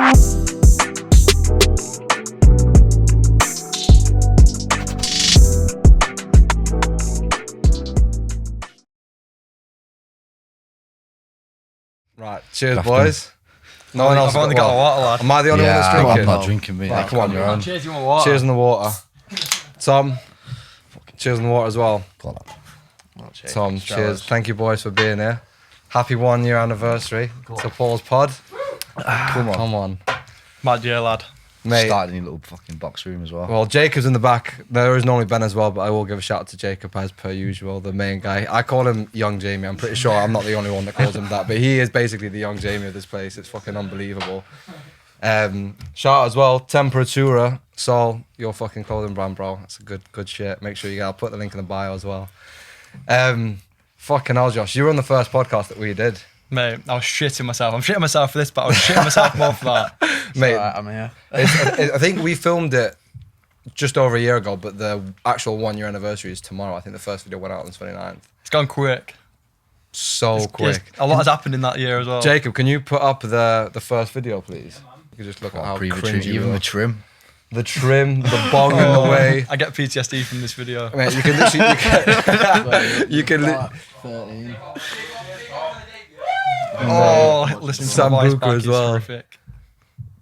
Right, cheers, boys. No one else. I've only got a water, lad. Am I the only one that's drinking? I'm not drinking, mate. Right, come on, your own. Cheers, you want water? Cheers on the water. Tom, cheers on the water as well. Tom, cheers. Thank you, boys, for being here. Happy 1 year anniversary to Paul's pod. Come on. Mad year, lad. Mate. Started in your little fucking box room as well. Well, Jacob's in the back. There is normally Ben as well, but I will give a shout out to Jacob as per usual, the main guy. I call him Young Jamie. I'm pretty sure I'm not the only one that calls him that, but he is basically the Young Jamie of this place. It's fucking unbelievable. Shout out as well, Temperatura. Sol, your fucking clothing brand, bro. That's a good shit. Make sure you get. I'll put the link in the bio as well. Fucking hell, Josh. You were on the first podcast that we did. Mate, I was shitting myself. I'm shitting myself for this, but I was shitting myself more for that. Mate, I'm here. I think we filmed it just over a year ago, but the actual 1 year anniversary is tomorrow. I think the first video went out on the 29th. It's gone quick. So quick. A lot has happened in that year as well. Jacob, can you put up the first video, please? You can just look at how cringy you even were. the trim. The trim, the bong in the way. I get PTSD from this video. Mate, you can literally... You can... 13. Oh, listening to Sam my voice Booker back as is well. horrific.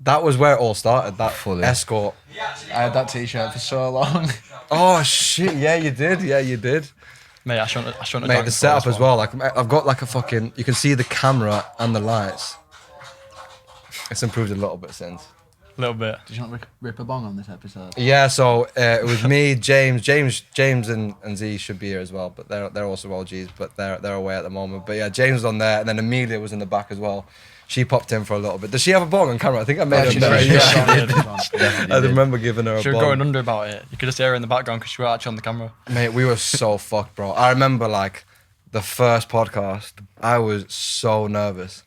That was where it all started, that Fully. Estcourt. I had that t-shirt for so long. Oh, shit, yeah, you did. Yeah, you did. Mate, I shouldn't have Mate, drank the before setup this as one. well. Like, I've got like a fucking... You can see the camera and the lights. It's improved a little bit since. A little bit. Did you not rip a bong on this episode? Yeah, so it was me, James and Z should be here as well, but they're also OGs, but they're away at the moment. But yeah, James was on there, and then Amelia was in the back as well. She popped in for a little bit. Does she have a bong on camera? I think I made her. I remember giving her a She was bong. going under about it. You could just hear her in the background because she was actually on the camera. Mate, we were so fucked, bro. I remember like the first podcast, I was so nervous.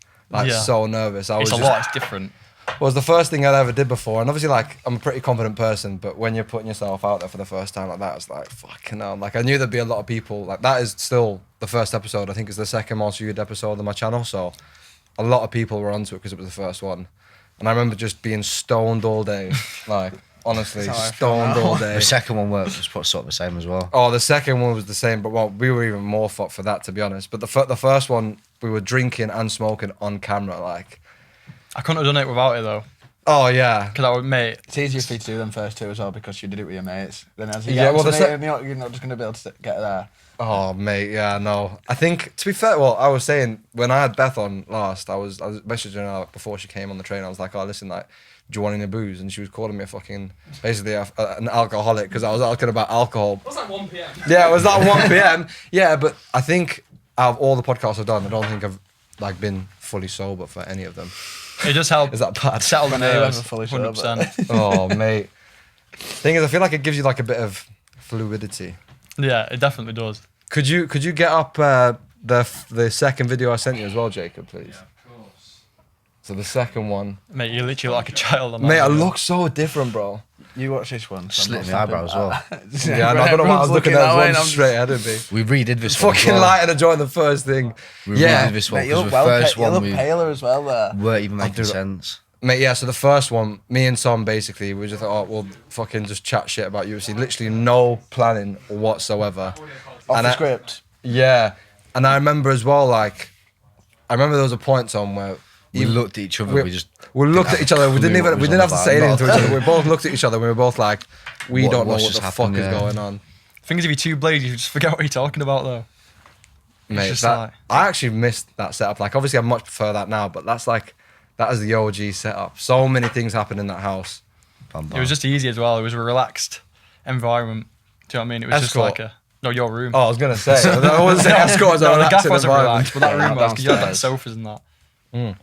So nervous. It's a lot, it's different. Was the first thing I'd ever did before, and obviously like I'm a pretty confident person, but when you're putting yourself out there for the first time like that, it's like fucking hell. Like I knew there'd be a lot of people. Like that is still the first episode. I think it's the second most viewed episode on my channel, so a lot of people were onto it because it was the first one. And I remember just being stoned all day, like honestly stoned all day. The second one was sort of the same as well. Oh, the second one was the same, but well, we were even more fucked for that, to be honest. But the first one, we were drinking and smoking on camera, like. I couldn't have done it without it though. Oh yeah. Because I would, mate. It's easier for you to do them first two as well because you did it with your mates. Then as you Yeah, get well, to meet them, you're not just going to be able to get there. Oh mate, yeah, no. I think to be fair, well, I was saying when I had Beth on last, I was messaging her before she came on the train. I was like, oh listen, like, do you want any booze? And she was calling me a fucking basically an alcoholic because I was talking about alcohol. It was like 1 PM. Yeah, it was like 1 PM. Yeah, but I think out of all the podcasts I've done, I don't think I've like been fully sober for any of them. It just helped Is that bad? settle the nerves. Fully sober. 100%. Oh mate. Thing is, I feel like it gives you like a bit of fluidity. Yeah, it definitely does. Could you get up the second video I sent you as well, Jacob, please? Yeah, of course. So the second one. Mate, you literally look like a child on that Mate, I video. look so different, bro. You watch this one. So Slit my eyebrow as well. Yeah, no, I don't know what I was looking at. One straight ahead of me. We redid this one. Fucking lighting a joint the first thing. We Yeah. redid this one Mate, you because look the first you one look we paler as well there. weren't even making do that. sense. Mate, yeah, so the first one, me and Tom basically, we just thought, oh, we'll fucking just chat shit about UFC. Literally no planning whatsoever. Off And the I- script. Yeah. And I remember as well, like, I remember there was a point, Tom, where We looked at each other. we looked at each other. We clue didn't what was have on to about. say anything Not to a each other. clue. We both looked at each other. and we were both like, we don't know what's what the just fuck happened, is yeah. going on. Thing is, if you're too blazed, you just forget what you're talking about though. Mate, just that, like- I actually missed that setup. Like, obviously, I much prefer that now, but that's like, that is the OG setup. So many things happen in that house. Bam, It bam. was just easy as well. It was a relaxed environment. Do you know what I mean? It was just Escort. like your room. Oh, I was going to say, I wasn't saying Estcourt as a No, the gaff relaxing wasn't environment. relaxed, but that Yeah, room was because you had like downstairs. sofas and that. Mm.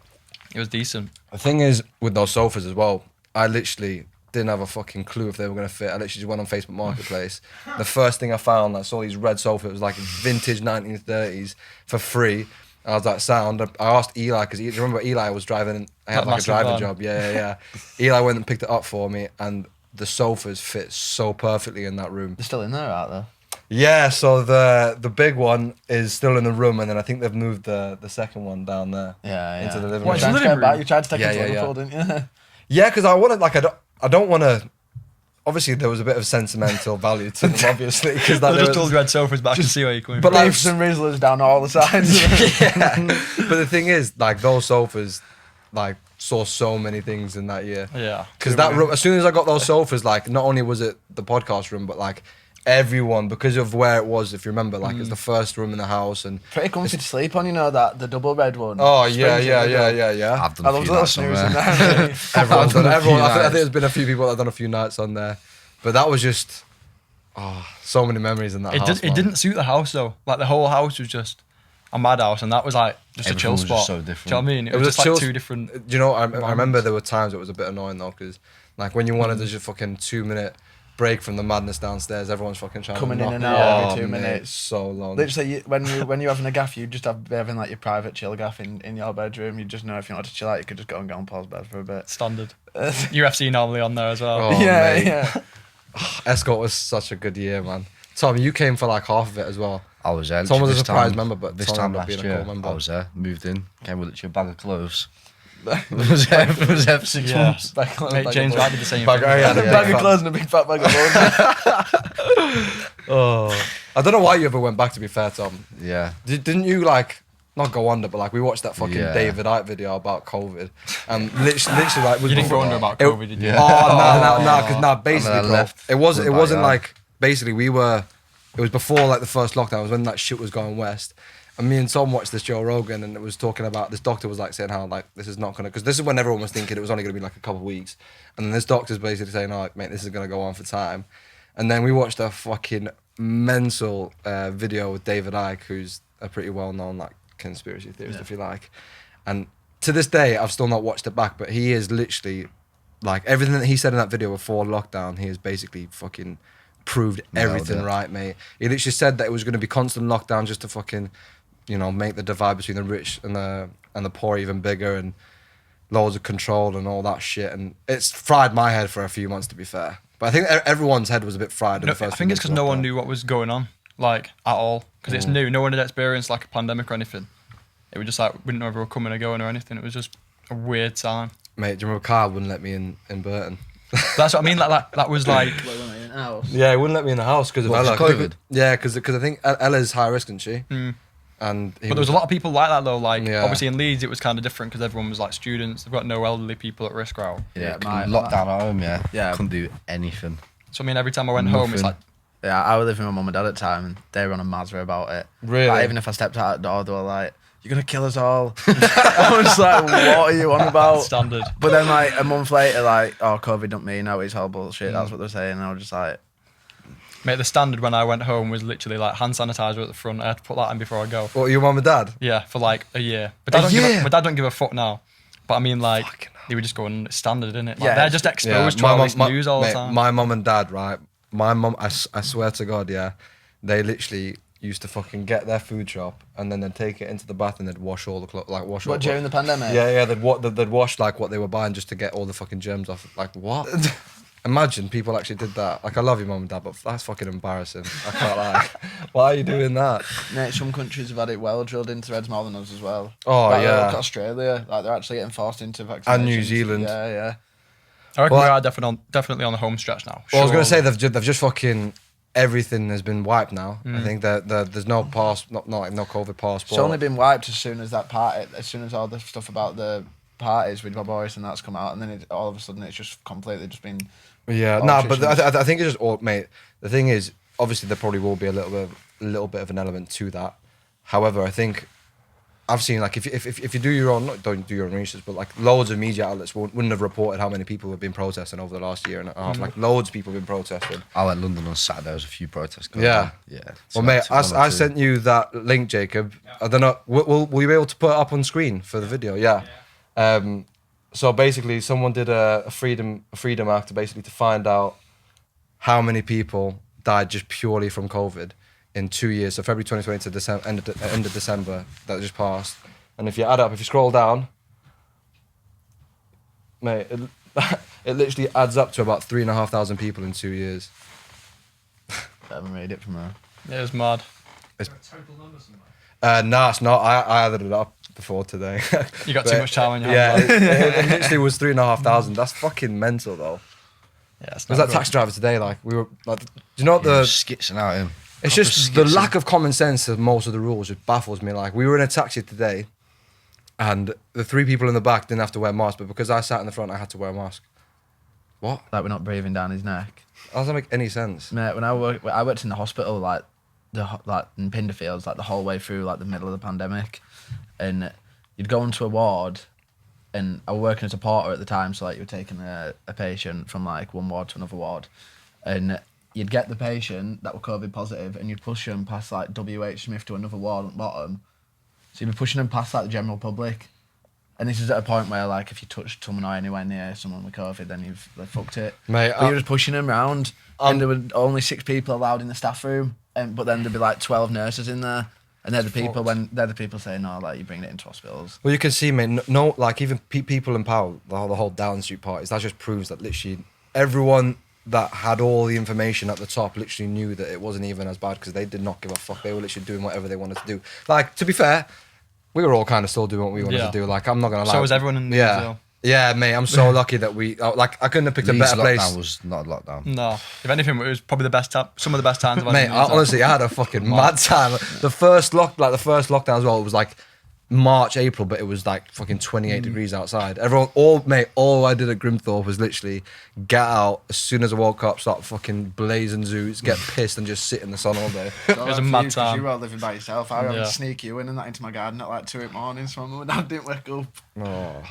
It was decent. The thing is, with those sofas as well, I literally didn't have a fucking clue if they were going to fit. I literally just went on Facebook Marketplace. The first thing I found, I saw these red sofas. It was like vintage 1930s for free. I was like, sound. I asked Eli, because you remember Eli was driving, I had That like a massive driving van. job. Yeah. Eli went and picked it up for me, and the sofas fit so perfectly in that room. They're still in there, aren't they? Yeah, so the big one is still in the room, and then I think they've moved the second one down there. Yeah, Into the living What, room. it's living room? You tried to take Yeah, it to yeah, Liverpool, didn't you? Yeah, because I wanted like I don't want to. Obviously, there was a bit of sentimental value to them, obviously, because They're like, just all red sofas, but I can see where you're coming but from. like- Beefs and Rizzlers down all the sides. yeah. But the thing is, like those sofas, like saw so many things in that year. Yeah. Because that room, as soon as I got those sofas, like not only was it the podcast room, but like everyone, because of where it was, if you remember, like it's the first room in the house, and Pretty comfy to sleep on, you know, that the double bed one. oh yeah, Springs yeah, in the yeah, middle. yeah, yeah. I've done I a love few the little nights on snooze in there. there. Everyone's done, done a few everyone. I think nights. there's been a few people that have done a few nights on there, but that was just so many memories in that house. It didn't suit the house though. Like the whole house was just a mad house, and that was like just Everything a chill was spot. just so Do you different. know what I mean? It, It was was just a like chill two different. Do you know? I remember there were times it was a bit annoying though, because like when you wanted to just fucking 2-minute break from the madness downstairs, everyone's fucking trying Coming to in knock and you out every out. 2 Mate, minutes. so long. Literally, when you're having a gaff, you just be having like your private chill gaff in your bedroom. You just know if you want to chill out, you could just go and Paul's bed for a bit. Standard. UFC normally on there as well. Oh, yeah, mate. yeah. Estcourt was such a good year, man. Tom, you came for like half of it as well. I was there. Tom was a this surprise time- member, but this Tom time ended up last being a year, cool member. I was there, moved in, came with literally a bag of clothes. was there for 6 Yeah. months. Mate, James Wright did the same Bag- thing. oh, yeah, A bag of clothes and a big fat bag of loads. Oh, I don't know why you ever went back. To be fair, Tom, Yeah. didn't you like not go under, but like we watched that fucking Yeah. David Icke video about COVID, and literally like You didn't go under about It- COVID, did you? Yeah. Oh no, because basically, I bro, left it wasn't for about, yeah. like basically we were. It was before like the first lockdown. It was when that shit was going west. And me and Tom watched this Joe Rogan, and it was talking about this doctor was like saying how like this is not gonna, because this is when everyone was thinking it was only gonna be like a couple of weeks, and then this doctor's basically saying, oh, like, mate, this is gonna go on for time. And then we watched a fucking mental video with David Icke, who's a pretty well-known like conspiracy theorist, if you like. And to this day, I've still not watched it back, but he is literally like everything that he said in that video before lockdown. He has basically fucking proved everything it. right, mate. He literally said that it was going to be constant lockdown just to fucking, you know, make the divide between the rich and the poor even bigger, and loads of control and all that shit. And it's fried my head for a few months, to be fair. But I think everyone's head was a bit fried. In No, the first I think it's because no one knew. knew what was going on, like at all, because it's new. No one had experienced like a pandemic or anything. It was just like we didn't know if we were coming or going or anything. It was just a weird time. Mate, do you remember Carl wouldn't let me in Burton? That's what I mean. Like that was like Yeah, he wouldn't let me in the house because of What, Ella. for COVID? Yeah, because I think Ella's high risk, isn't she? And he But there was a lot of people like that though. Like Yeah. obviously in Leeds it was kind of different because everyone was like students. They've got no elderly people at risk route. Yeah, my- locked down at home, yeah. Yeah. Couldn't do anything. So I mean every time I went home it's Nothing. like Yeah, I was living with my mum and dad at the time, and they were on a mazza about it. Really? Like, even if I stepped out the door, they were like, "You're gonna kill us all." I was like, "What are you on about?" standard. But then, like a month later, like, "Oh, COVID don't mean no, it's all bullshit." That's what they're saying. And I was just like, Mate, the standard when I went home was literally like hand sanitizer at the front. I had to put that in before I go. What, your mum and dad? Yeah, for like a year. But A dad don't give year? my dad don't give a fuck now. But I mean, like they were just going it's standard, isn't it? Like, Yeah, they're just exposed to all this news all mate, the time. My mum and dad, right? My mum, I swear to God, yeah, they literally used to fucking get their food shop and then they'd take it into the bath and they'd wash all the clothes, like wash all. "What during the pandemic?" Yeah, they'd wash like what they were buying just to get all the fucking germs off. Like what? Imagine people actually did that. Like I love your mum and dad, but that's fucking embarrassing. I can't lie. Why are you doing that? Mate, some countries have had it well drilled into their heads more than us as well. Oh, Like, yeah. look at Australia, like they're actually getting forced into vaccinations. And New Zealand. Yeah, yeah. I reckon Well, we are definitely on the home stretch now. Well, I was gonna say Surely. they've just fucking everything has been wiped now. I think that there's no not like no COVID passport. It's only been wiped as soon as that party, as soon as all the stuff about the parties with Bob Boris and that's come out, and then all of a sudden it's just completely just been. Yeah, no, but politicians. I think it's just, mate. The thing is, obviously, there probably will be a little bit of an element to that. However, I think I've seen like if you do your own, don't do your own research, but like loads of media outlets wouldn't have reported how many people have been protesting over the last year and a half. Like loads of people have been protesting. I went to London on Saturday. There was a few protests going Yeah. on. Yeah. Well, So mate, one or I two. sent you that link, Jacob. I don't know. Will you be able to put it up on screen for the video? Yeah. So basically, someone did a freedom act basically to find out how many people died just purely from COVID in 2 years. So February 2020 to December, end of December that just passed. And if you add up, if you scroll down, mate, it literally adds up to about 3,500 people in 2 years. I haven't read it from there. It was mad. No, it's not. I added it up before today. You got But, too much time on your Yeah, hands. it literally was 3,500. That's fucking mental, though. Yeah, it's Was not that good. taxi driver today? Like we were like, do you know what He the? was skitzing out him. It's Proper just the skitzing. lack of common sense of most of the rules just baffles me. Like we were in a taxi today, and the 3 people in the back didn't have to wear masks, but because I sat in the front, I had to wear a mask. What? Like we're not breathing down his neck. That doesn't make any sense. Mate, when I worked in the hospital, like in Pinderfields, like the whole way through like the middle of the pandemic, and you'd go into a ward, and I was working as a porter at the time, so like you were taking a patient from like one ward to another ward, and you'd get the patient that were COVID positive, and you'd push them past like WH Smith to another ward at the bottom, so you'd be pushing them past like the general public. And this is at a point where, like, if you touched someone or anywhere near someone with COVID, then you've fucked it. Mate, But you were just pushing them around, and there were only 6 people allowed in the staff room, but then there'd be like 12 nurses in there, and they're the people saying, "No, like you're bringing it into hospitals." Well, you can see, mate. No, like even people in power, the whole Down Street parties. That just proves that literally everyone that had all the information at the top literally knew that it wasn't even as bad because they did not give a fuck. They were literally doing whatever they wanted to do. Like, to be fair, we were all kind of still doing what we wanted to do. Like, I'm not gonna lie. So was everyone in the Yeah, yeah, mate. I'm so lucky that we like. I couldn't have picked a Leeds better lockdown place. was not a lockdown. No. If anything, it was probably the best time. Some of the best times. I've had Mate, in Leeds. honestly, I had a fucking mad time. The first lockdown as well. It was like March, April, but it was like fucking 28 degrees outside. Everyone, all I did at Grimthorpe was literally get out as soon as I woke up, start fucking blazing zoos, get pissed, and just sit in the sun all day. It was a mad time. You were living by yourself. I Yeah. would sneak you in and that into my garden at like 2 in the morning, so my mum and dad didn't wake up. Oh,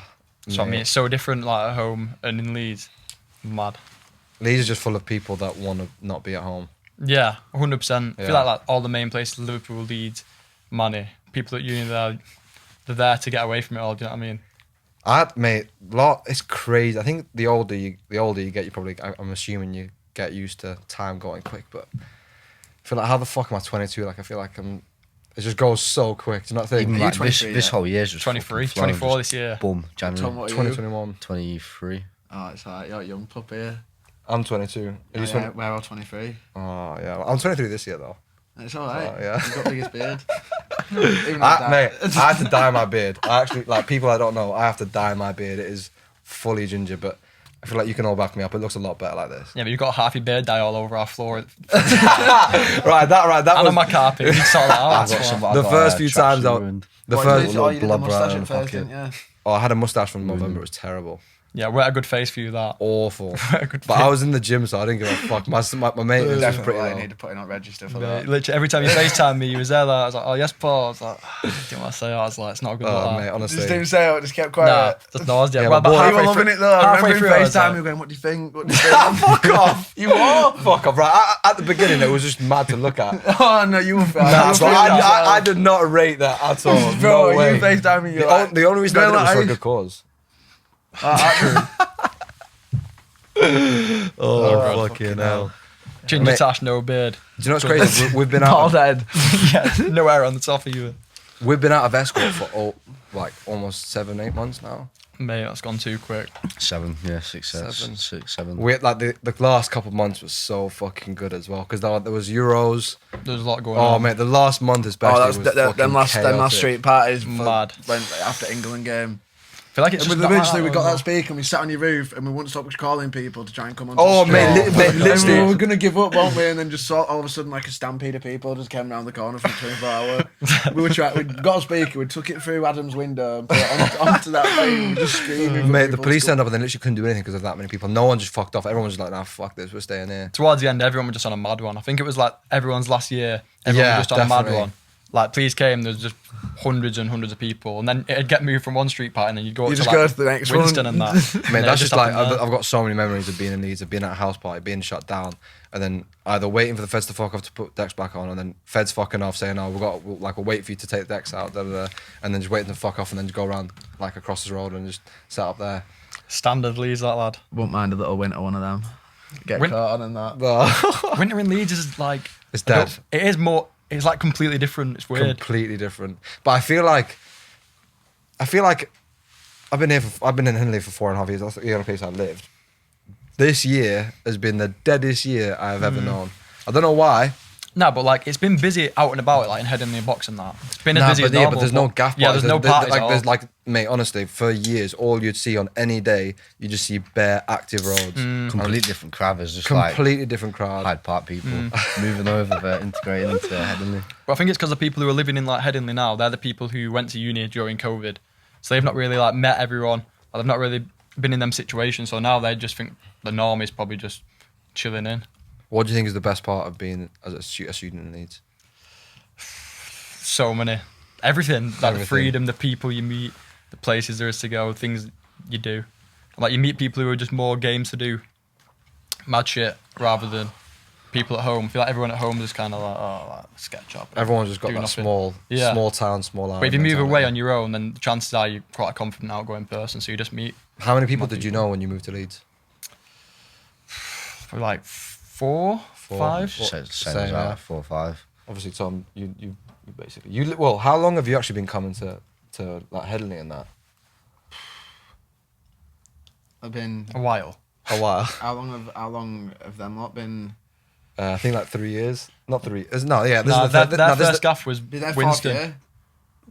So I mean, mate. it's so different, like at home and in Leeds. Mad. Leeds is just full of people that want to not be at home. Yeah, 100%. I Yeah. feel like all the main places, Liverpool, Leeds, Manny, people at uni, they're there to get away from it all. Do you know what I mean? Mate, it's crazy. I think the older you get, you probably. I'm assuming you get used to time going quick. But I feel like, how the fuck am I 22? Like, I feel like it just goes so quick. Do you not think? Even Are you like 23 this yet? whole year's just 23, fucking flown, 24 just this year. Boom, Tom, January. what are you? 2021. 23. Oh, it's like you're a young pup here. I'm 22. Are Oh, you yeah, 20? we're all 23. Oh yeah, I'm 23 this year though. It's all right. Oh, yeah. You've got the biggest beard. Even like that. Mate, I had to dye my beard. I actually, like, people I don't know, I have to dye my beard. It is fully ginger, but I feel like you can all back me up. It looks a lot better like this. Yeah, but you've got half your beard dye all over our floor. Right, that And was on my carpet. You need to sort that out. I've got That's some. why. I've the got, first few tracksuit times I. ruined. The What, first. you did the blob moustache right in at the first, pocket. didn't you? Oh, I had a mustache from November. It was terrible. Yeah, we're a good face for you, that. Awful. A good But I was in the gym, so I didn't give a fuck. My mate was Definitely pretty like, low. need to put in on register for Yeah, that. literally, every time you FaceTime me, you was there. Like, I was like, "Oh yes, Paul." I was like, "Didn't want to say." I was like, "It's not a good look." Oh, that." mate, honestly. Just didn't say it, just kept Nah, quiet. just noise. Yeah, Yeah, well, but but boy, You were halfway loving through- it though. I halfway remember through, in I was FaceTime, like- you were going, "What do you think? What do you think?" Fuck off! You are? Fuck off, right? At the beginning, it was just mad to look at. Oh no, you were fine. Nah, You bro, were I did not rate that at all. Bro, no way. you FaceTime me. The only reason I did it was for a good cause. Oh, fucking hell. Ginger Mate. Tash, no beard. Do you know what's crazy? We've been Bald out. head. Yeah, no hair on the top of you. We've been out of Estcourt for like almost 7-8 months now. Mate, that's gone too quick. 7, yeah, 6, 7. 6, 7. We like the last couple of months was so fucking good as well because there was Euros. There's a lot going Oh on. mate, the last month especially Oh, that's was them last chaotic. street parties. Mad. When after England game. I feel like it's And just we not like eventually we that got no that speaker and we sat on your roof and we wouldn't stop calling people to try and come on. Oh, the mate, street. mate, And we literally. were gonna give up, weren't we? And then just saw all of a sudden like a stampede of people just came around the corner from 24 hour. We got a speaker, we took it through Adam's window and put it onto that thing. We were just screaming. for Mate, the people police to turned up and they literally couldn't do anything because of that many people. No one just fucked off. Everyone was just like, nah, fuck this, we're staying here. Towards the end, everyone was just on a mad one. I think it was like everyone's last year. Everyone Yeah, was just on a definitely. mad one. Like, police came, there was just hundreds and hundreds of people. And then it'd get moved from one street party and then you'd go up You to just like go to the next Winston one. and that. Mate, that's just like, happened there. I've got so many memories of being in Leeds, of being at a house party, being shut down, and then either waiting for the feds to fuck off to put decks back on, and then feds fucking off saying, oh, we'll wait for you to take the decks out, da, da, da, and then just waiting to fuck off and then just go around like across the road and just sit up there. Standard Leeds, that lad. Won't mind a little winter one of them. Get caught on and that. Winter in Leeds is like... It's I don't- dead. It is more... It's like completely different. It's weird. Completely different. But I feel like I've been in Henley for 4.5 years. That's the only place I lived. This year has been the deadest year I have ever known. I don't know why. No, but like it's been busy out and about, like in Headingley and Box and that. It's been as busy as normal. but there's no gaff Yeah, parties. there's no parties. Like, at there's all. like, mate, honestly, for years, all you'd see on any day, you just see bare active roads. Completely different crowd. There's just Completely different like crowd. Hyde Park people moving over there, integrating into Headingley. But I think it's because the people who are living in like Headingley now, they're the people who went to uni during COVID, so they've not really like met everyone. Or they've not really been in them situations. So now they just think the norm is probably just chilling in. What do you think is the best part of being as a student in Leeds? So many, everything, like the Everything. freedom, the people you meet, the places there is to go, things you do. Like you meet people who are just more games to do, mad shit, rather than people at home. I feel like everyone at home is kind of like, oh, like sketch up. Everyone's just got do that nothing. small town, small island. But if you move mentality. away on your own, then the chances are you're quite a confident, outgoing person. So you just meet How many people More did you know when you moved to Leeds? for like 4, 5. Same Same, as yeah. that, 4 or 5. Obviously, Tom, you basically well. How long have you actually been coming to like Headingley and that? I've been. A while. A while. How long have them lot been? I think like 3 years. Not 3. No, yeah. This Nah, is the third. their No, this first gaff was Be there Winston. 4th year?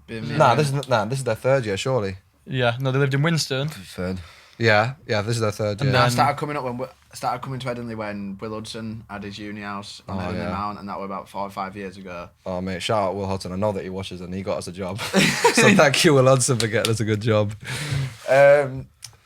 Been Nah, this is their third year, surely. Yeah, no, they lived in Winston. 3rd. Yeah, this is their third year. And I then- started coming up when started coming to Headingley when Will Hudson had his uni house on Oh, Headingley yeah. Mount, and that was about 4 or 5 years ago. Oh mate, shout out Will Hudson. I know that he watches and he got us a job. So thank you, Will Hudson, for getting us a good job.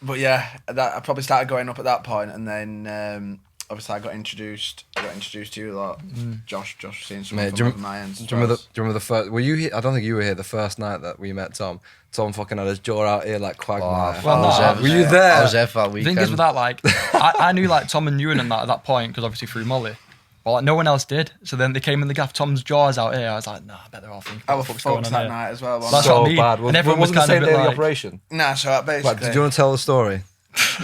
But yeah, I probably started going up at that point, and then obviously I got introduced to you a lot. Josh seeing someone Mate, from over my ends. do you remember the first? Were you here? I don't think you were here the first night that we met Tom. Tom fucking had his jaw out here like Quagmire. Well, no, were you there? I was there for that The weekend. thing is with that, like, I knew like Tom and Ewan and that at that point because obviously through Molly, but like no one else did. So then they came in the gaff. Tom's jaw's out here. I was like, nah, I bet they're all thinking. I What was the fuck's going fucked on that here? night as well. That's so what I mean. bad. And everyone was wasn't the kind of same a day bit of the like- operation. Nah, so basically, Right, did you want to tell the story?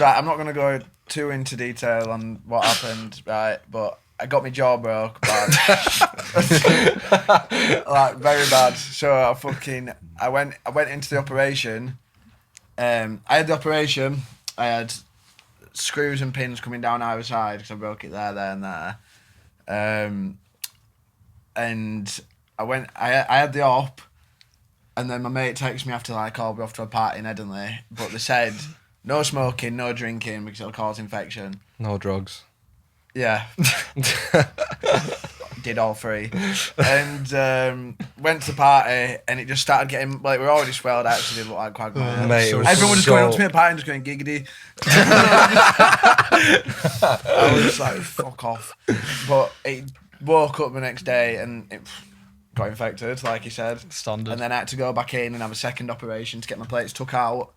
right, I'm not gonna go too into detail on what happened, right? But I got my jaw broke, bad. Like very bad. So I went into the operation. I had the operation. I had screws and pins coming down either side because I broke it there, and there. And I had the op, and then my mate texted me after like, oh, we're off to a party in Headingley, but they said no smoking, no drinking because it'll cause infection. No drugs. Yeah. Did all 3. And went to the party, and it just started getting, like, we were already swelled out, so it did look like Quagmire. Mate, it was Everyone was so- going up to me at the party and just going giggity. I was just like, fuck off. But it woke up the next day and it got infected, like you said. Standard. And then I had to go back in and have a second operation to get my plates took out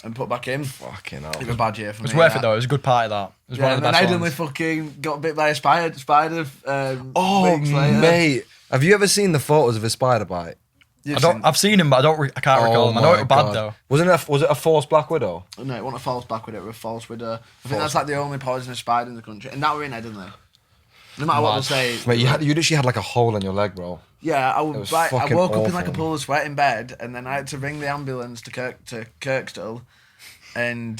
and put back in. Fucking hell. It was a bad year for It was me. worth that. it though. It was a good party. That it was Yeah, one of and the then best Headingley ones. fucking got bit by a spider. Oh, weeks later. mate. Have you ever seen the photos of his spider bite? I've seen him, but I can't recall him. I know my it was bad God. though. Was it a false black widow? No, it wasn't a false black widow, it was a false widow. I think that's like the only poisonous spider in the country. And that were in Headingley. No matter what Mad. they'll say. Mate, you literally had like a hole in your leg, bro. Yeah, I was I fucking woke up in like a awful. pool of sweat in bed, and then I had to ring the ambulance to Kirkstall, and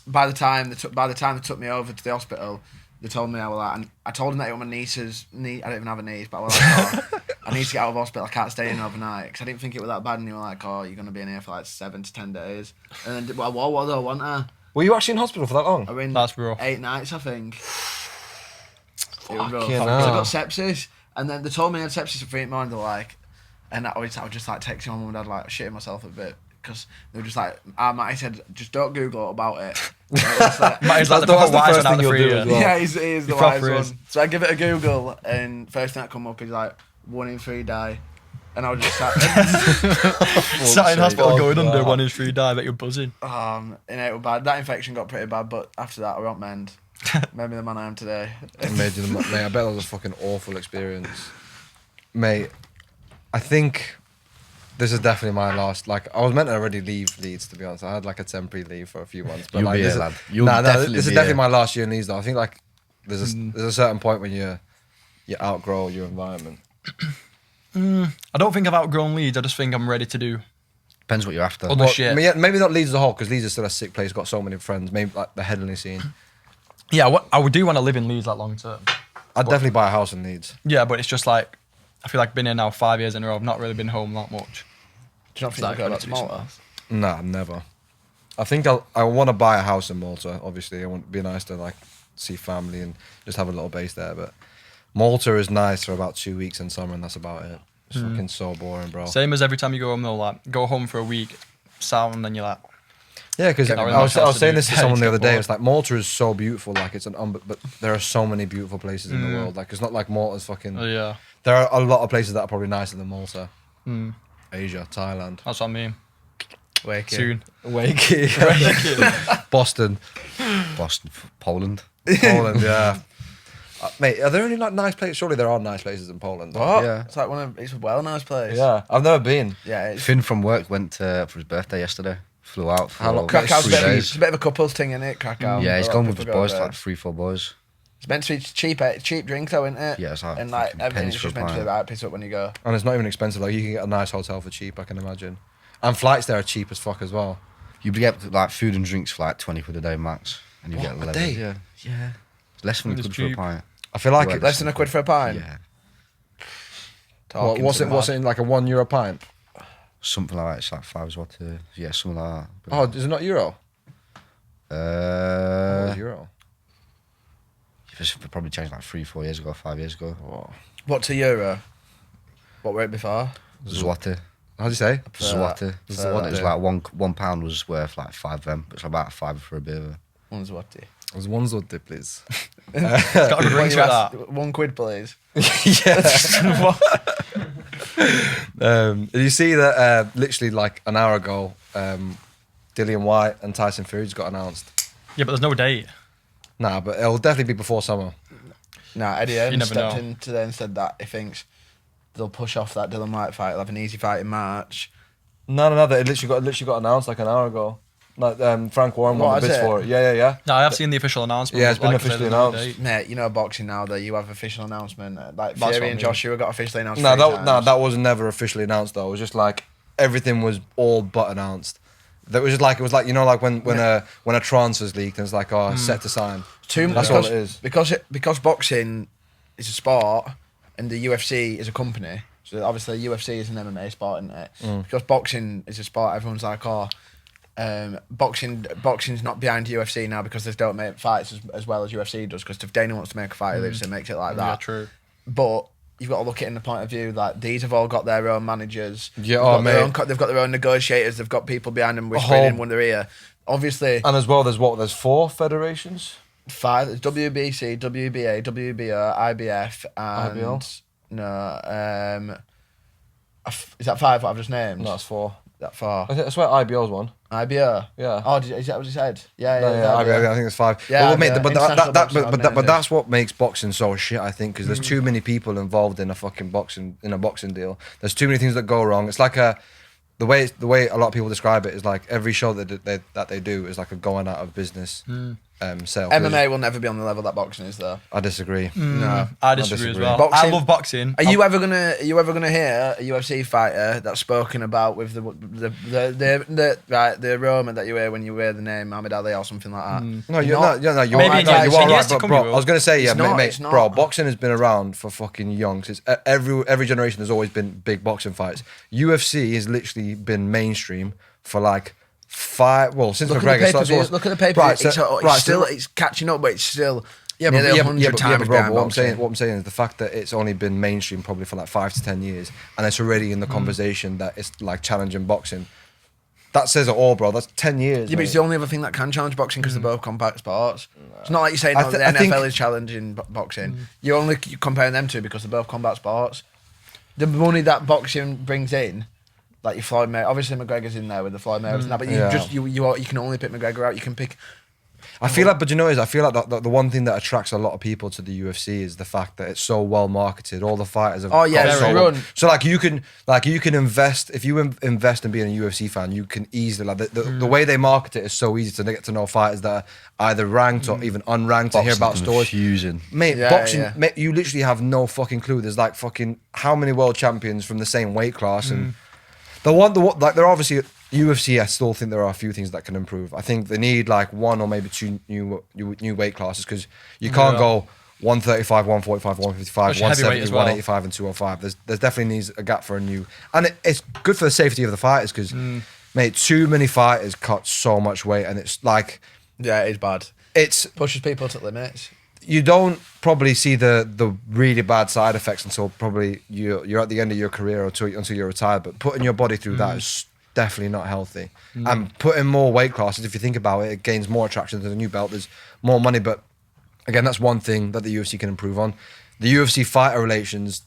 by the time they took me over to the hospital, they told me I was like, and I told them that it was my niece's knee. I don't even have a niece, but I was like, oh, I need to get out of hospital. I can't stay in overnight because I didn't think it was that bad. And they were like, oh, you're gonna be in here for like 7 to 10 days. And then what do I want her? Were you actually in hospital for that long? I mean, That's rough. 8 nights, I think. It was rough. Fucking 'Cause I hell. got sepsis, and then they told me I had sepsis at 3 in the morning. They're like, and I was just like texting my mum and dad, like shitting myself a bit because they were just like, Matty said, just don't Google about it. So I was like, Matty's That's like the the proper wise first one out thing of the you'll do three. as well. yeah, he's the He wise proper one. is. So I give it a Google, and first thing that come up is like 1 in 3 die, and I was just sat, Sat in hospital Oh, going under God. 1 in 3 die. Bet you're buzzing. and it was bad. That infection got pretty bad, but after that I won't mend. Made me the man I am today. Mate, I bet that was a fucking awful experience. Mate, I think this is definitely my last. Like, I was meant to already leave Leeds, to be honest. I had like a temporary leave for a few months. But You'll like, be this here, is- lad. You'll Nah, definitely this is be definitely here. my last year in Leeds, though. I think like there's a certain point when you outgrow your environment. I don't think I've outgrown Leeds. I just think I'm ready to do Depends what you're after. other shit. Maybe not Leeds as a whole, because Leeds is still a sick place. Got so many friends. Maybe like the Headingley scene. Yeah, I do want to live in Leeds like long term. I'd definitely buy a house in Leeds. Yeah, but it's just like I feel like been here now 5 years in a row. I've not really been home that much. Do you not think you'll go back to Malta? Nah, never. I think I want to buy a house in Malta. Obviously, it would be nice to like see family and just have a little base there. But Malta is nice for about 2 weeks in summer, and that's about it. It's fucking so boring, bro. Same as every time you go home though. Like go home for a week, sound, and then you're like, Yeah, because Not I really was much else to saying do. this to Yeah, someone you the just other get day. bored. It's like Malta is so beautiful. Like it's but there are so many beautiful places in the world. Like it's not like Malta's fucking. oh yeah, There are a lot of places that are probably nicer than Malta. mm, Asia, Thailand, that's what I mean. Wakey. Soon. Wakey, Boston, Boston, Poland. Poland. Yeah, mate. Are there any like nice places? Surely there are nice places in Poland. What? Yeah. It's like it's a well nice place. Yeah, I've never been. Yeah. It's Finn from work went for his birthday yesterday. Flew out for How long? Krakow's a 3 bit, days. it's a bit of a couples thing, isn't it? Krakow. Yeah, he's A lot gone of with his people go boys, there. like 3-4 boys. It's meant to be cheap drink though, isn't it? Yeah, it's like and like fucking everything's pennies for just a meant to be pint. right. Piss up when you go. And it's not even expensive. Like you can get a nice hotel for cheap. I can imagine. And flights there are cheap as fuck as well. You get like food and drinks for like 20 quid a day max, and you What, get a 11. day? Yeah. It's less than a It's quid for a cheap. pint. I feel like Well, it, Less than a quid for a pint. Yeah, Talking what's some it? What's mad. it in like a €1 pint? something like that. It's like 5 zloty. Yeah, something like that. Oh, is it not euro? Oh, uh, it's euro. it's probably changed like 3-4 years ago, 5 years ago. Whoa. What to euro? What were it before? Zloty. How do you say? Zloty. Zloty. It was like one pound was worth like 5 them. It's about a fiver for a beer. One's what? It was one zloty, please. It's got a good ring to it, that. £1, please. Did you see that? Literally like an hour ago, Dillian White and Tyson Fury's got announced. Yeah, but there's no date. Nah, but it'll definitely be before summer. Nah, Eddie Hearn never stepped know. in today and said that he thinks they'll push off that Dylan White fight. They'll have an easy fight in March. No. It literally got announced like an hour ago. Like Frank Warren won What, the is bids it? for it. Yeah. No, I have seen the official announcement. Yeah, it's but been like I said, officially there's no announced. date. Mate, you know boxing now that you have official announcement. Like That's what Fury I and mean. Joshua got officially announced. No, three times. that was never officially announced though. It was just like everything was all but announced. That was just like it was like you know like when a trance was leaked and it's like set to sign. That's all it is. Because boxing is a sport and the UFC is a company. So obviously UFC is an MMA sport, isn't it? Because boxing is a sport, everyone's like, boxing's not behind UFC now because they don't make fights as well as UFC does. Because if Dana wants to make a fight, he just makes it like that. Yeah, true. But you've got to look at it in the point of view like these have all got their own managers. Yeah, they've got their own negotiators. They've got people behind them whispering whole- in when they're here. Obviously, And as well, there's 4 federations. 5. There's WBC, WBA, WBO, IBF, and IBL? no. Is that 5? What I've just named? No, it's 4. That far. I swear IBL's one. IBO. Yeah. Oh, is that what he said? Yeah. No, yeah, I think it's 5. Yeah, well, mate, yeah, but International Boxing but Organisation. that's what makes boxing so shit. I think because there's too many people involved in a fucking boxing deal. There's too many things that go wrong. It's like the way a lot of people describe it is like every show that they do is like a going out of business sale. MMA will never be on the level that boxing is, though. I disagrey. No. I disagree as disagree. well. Boxing- I love boxing. Are you ever gonna hear a UFC fighter that's spoken about with the aroma that you hear when you hear the name Muhammad Ali or something like that? No, you're not. You're Maybe right. it's No, like you saying are yes right, to but come, bro. you will. I was gonna say, yeah, It's not, mate, it's not. bro. Boxing has been around for fucking yonks. It's every generation. There's always been big boxing fights. UFC has literally been mainstream for like 5. Well, since Look McGregor. at the pay-per-views. Look at the pay-per-views. It's catching up, but it's still nearly 100 times bro, behind but boxing. what I'm saying is the fact that it's only been mainstream probably for like 5 to 10 years, and it's already in the conversation that it's like challenging boxing. That says it all, bro. That's 10 years. Yeah, but it's mate. the only other thing that can challenge boxing because they're both compact sports. It's not like you're saying I the think- NFL is challenging boxing. You're only comparing them two because they're both combat sports. The money that boxing brings in, like your Floyd Mayweather, obviously McGregor's in there with the Floyd Mayweather, and that, but you can only pick McGregor out. You can pick. I feel like, but you know, I feel like the one thing that attracts a lot of people to the UFC is the fact that it's so well marketed. All the fighters have. Oh, yeah, got it's so run. So like you can invest if you invest in being a UFC fan, you can easily like the way they market it is so easy to get to know fighters that are either ranked or even unranked to hear about stories. Confusing. Mate, Yeah, boxing, yeah. Mate, you literally have no fucking clue. There's like fucking how many world champions from the same weight class and like they're obviously. UFC, I still think there are a few things that can improve. I think they need like 1 or maybe 2 new weight classes because you can't go 135, 145, 155, Especially heavyweight 170, as well. 185, and 205. There's definitely needs a gap for a new, and it's good for the safety of the fighters because, mate, too many fighters cut so much weight, and it's like, Yeah, it is bad. it's Pushes people to limits. you don't probably see the really bad side effects until probably you're at the end of your career or until you're retired. But putting your body through that is definitely not healthy. And putting more weight classes, if you think about it, it gains more attraction to the new belt. There's more money, but again, that's one thing that the UFC can improve on. The UFC fighter relations,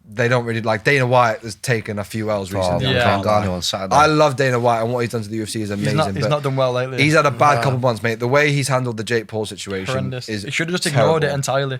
they don't really like. Dana White has taken a few L's recently. Yeah. On Saturday. I love Dana White, and what he's done to the UFC is amazing. He's not done well lately. He's had a bad couple months, mate. The way he's handled the Jake Paul situation horrendous. is He should have just ignored it terrible. entirely.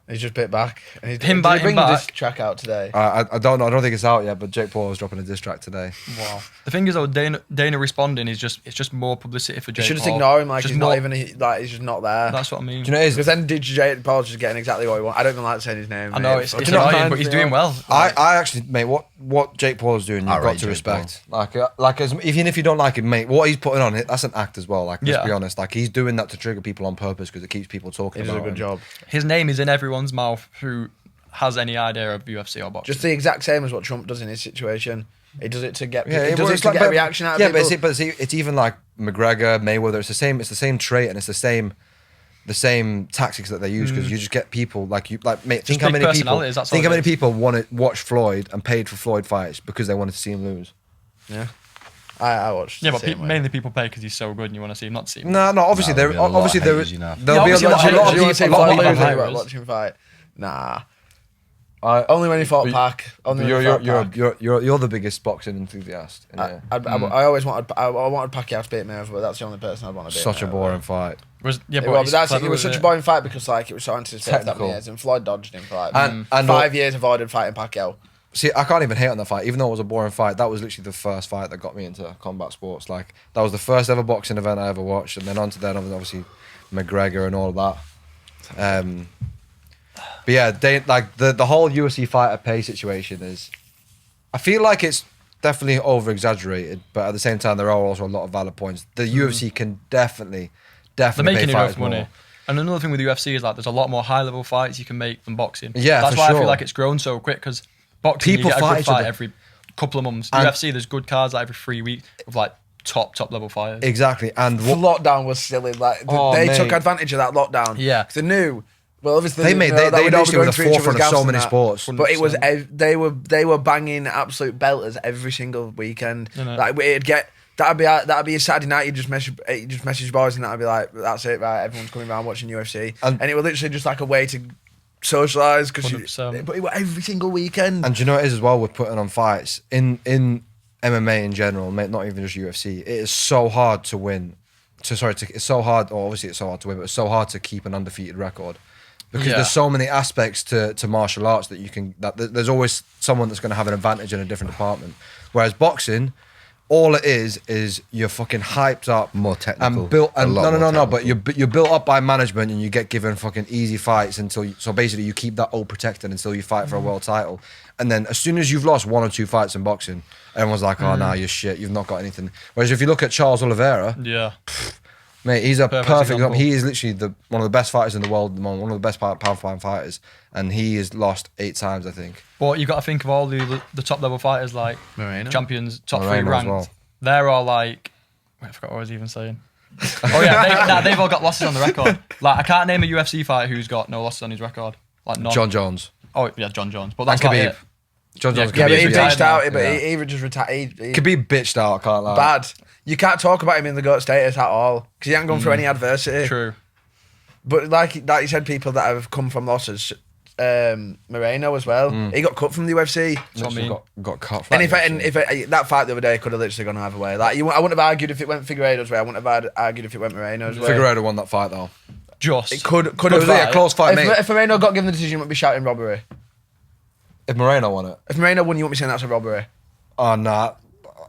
He's just bit back. And he's, Him did biting he bring the back. disc track out today? I don't know. I don't think it's out yet, but Jake Paul is dropping a diss track today. Wow. The thing is, though, Dana responding is just more publicity for You Jake should just Paul. ignore him like Just he's more- not even like he's just not there. That's what I mean. Do you know what it Because is? then DJ Paul's just getting exactly what he wants. I don't even like saying his name. I know mate. it's Do you know what annoying, I'm but he's saying? doing well. I actually, mate, what Jake Paul is doing, you've I got rate to Jake respect. Like even if you don't like him, mate, what he's putting on, that's an act as well. Like, let's Yeah. be honest. Like, he's doing that to trigger people on purpose because it keeps people talking He does about a good him. job. His name is in everyone's mouth who has any idea of UFC or boxing. Just the exact same as what Trump does in his situation. He does it to get. Yeah, he does it it's to like- get a reaction out of yeah, people. but it's even like McGregor, Mayweather. It's the same trait, and it's the same tactics that they use because you just get people like you, like mate. Think how big many people. personalities, that's Think all how it many is. people want to watch Floyd and paid for Floyd fights because they wanted to see him lose. Yeah, I watched. yeah, the but same way. mainly people pay because he's so good and you want to see him, not see him. No, obviously No, there'll there, be a lot of obviously there, haters, you know. there'll be a obviously lot, there's a lot of Do you want to see people. lot of Floyd people lose haters. watch him fight? Nah. I- Only when he fought But Pac. Only when he You're fought Pac. you're the biggest boxing enthusiast. I Yeah. always wanted. I wanted Pacquiao to beat Mayweather, but that's the only person I'd want to beat. Such a Mayweather. boring fight. Yeah, It was, he's that's it. clever It was with such a boring fight because like it was so anticipated for that Technical. many years, and Floyd dodged him for like And 5 years. Avoided fighting Pacquiao. See, I can't even hate on that fight, even though it was a boring fight. That was literally the first fight that got me into combat sports. Like that was the first ever boxing event I ever watched, and then on to then obviously McGregor and all of that. But yeah, like the whole UFC fighter pay situation is, I feel like it's definitely over exaggerated, but at the same time there are also a lot of valid points. The UFC can definitely They're pay making fighters enough money. more. And another thing with UFC is like there's a lot more high level fights you can make than boxing. Yeah, that's for why I sure. feel like it's grown so quick because boxing People you get a fight good each fight other. every couple of months. And- UFC there's good cards like every 3 weeks of like top level fighters. Exactly, and The lockdown was silly. Like Oh, they mate. took advantage of that lockdown. Yeah. 'Cause they knew. Well, obviously They didn't made- know they that we'd all literally be were going the through each other's forefront of gaps so and many that. sports. But it was 100%. they were banging absolute belters every single weekend. You know. Like it'd get. That'd be a Saturday night. You just message your boys, and that'd be like, that's it, right? Everyone's coming around watching UFC, And- and it was literally just like a way to socialise. 100%. But it was every single weekend. And do you know what it is as well with putting on fights in MMA in general, mate, not even just UFC. It is so hard to win. It's so hard. Or obviously, it's so hard to win, but it's so hard to keep an undefeated record because Yeah. there's so many aspects to martial arts that you can. There's always someone that's going to have an advantage in a different department. Whereas boxing, all it is you're fucking hyped up, More technical. and built. A And lot no, more but technical. you're built up by management, and you get given fucking easy fights so basically you keep that all protected until you fight for a world title, and then as soon as you've lost 1 or 2 fights in boxing, everyone's like, oh nah, you're shit, you've not got anything. Whereas if you look at Charles Oliveira, Yeah. mate, he's a Perfect perfect example. example. He is literally one of the best fighters in the world at the moment, one of the best power fighters, and he has lost 8 times, I think. But you've got to think of all the top level fighters like Moreno? champions, top Moreno 3 as ranked. well. They're all like, wait, I forgot what I was even saying. Oh yeah, they've all got losses on the record. Like I can't name a UFC fighter who's got no losses on his record. Like none. John Jones. Oh yeah, John Jones. But And that's not Khabib. it. John Yeah, Jones. yeah, but he Khabib's bitched retired out. now. But Yeah. he even just retired. Khabib bitched out, I can't lie. Bad. You can't talk about him in the GOAT status at all because he hasn't gone through any adversity. True. But like you said, people that have come from losses, Moreno as well. He got cut from the UFC. That's what I Literally mean. got cut. And flat, if that fight the other day could have literally gone either way. Like I wouldn't have argued if it went Figueiredo's way. I wouldn't have argued if it went Moreno's way. Figueiredo won that fight though. Just. It could It have was a close fight, mate. If Moreno got given the decision, you wouldn't be shouting robbery. If Moreno won it, If Moreno won, you wouldn't be saying that's a robbery. oh nah.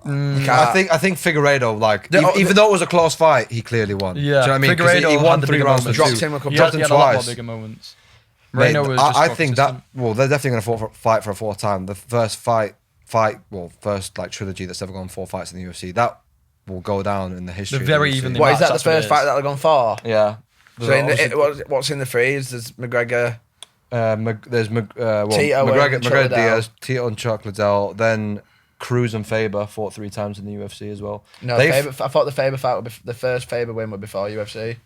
You can't. I think Figueiredo, like The- even though it was a close fight, he clearly won. Yeah. Do you know what I mean? 'Cause Figueiredo he won had the 3 bigger rounds to moments. two. Dropped him a couple He Dropped had him a lot more twice. bigger moments. Mate, Moreno was just I more think that. consistent. Well, they're definitely going to fight for a 4th time. The first first like trilogy that's ever gone 4 fights in the UFC. That will go down in the history. They're of very the UFC. evenly What is matched, that? The that's what it first is. fight that they've gone for? Yeah. So what's in the freeze? There's McGregor. There's Tito McGregor, and McGregor Chocolatell. Diaz, Tito and Chocolatell. Then Cruz and Faber fought 3 times in the UFC as well. No, They've- Faber, I thought the Faber fight would be the first Faber win would be before UFC.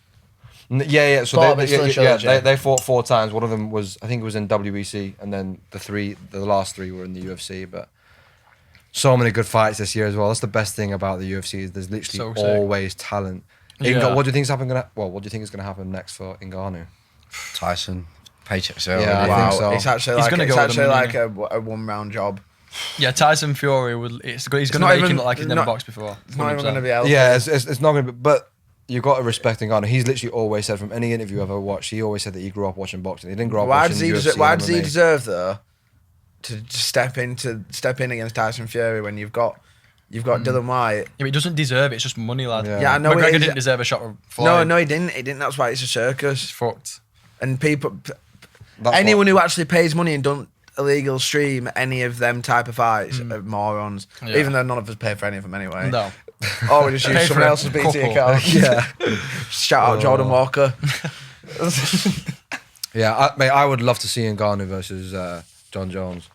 Yeah. So But it's still a trilogy. they fought 4 times. One of them was, I think it was in WEC, and then the last 3 were in the UFC. But so many good fights this year as well. That's the best thing about the UFC is there's literally So sick. always talent. Yeah. What do you think is What do you think is gonna happen next for Ngannou? Tyson, paycheck sale. Yeah, I already. think so. It's actually He's like gonna it's go with the actually money, like a 1-round job. Yeah, Tyson Fury he's going to not make even- him look like he's never not- boxed before. It's not even 100%. going to be able. Yeah, it's not gonna be. But you got to respect Ngannou. He's literally always said from any interview I've ever watched. He always said that he grew up watching boxing. He didn't grow up Why watching does he? UFC Why and does he MMA. deserve though to step in against Tyson Fury when you've got Dylan White? Yeah, but he doesn't deserve it. It's just money, lad. Yeah. Yeah, I know. McGregor it is. didn't deserve a shot of flying. No, he didn't. He didn't. That's why it's a circus. It's fucked. And people, That's anyone what- who actually pays money and don't illegal stream any of them type of fights are morons. Yeah. Even though none of us pay for any of them anyway. No. Or we just Pay use for someone a else's BT couple. account. Yeah. Shout out Jordan Walker. Yeah, mate, I would love to see Ngannou versus John Jones.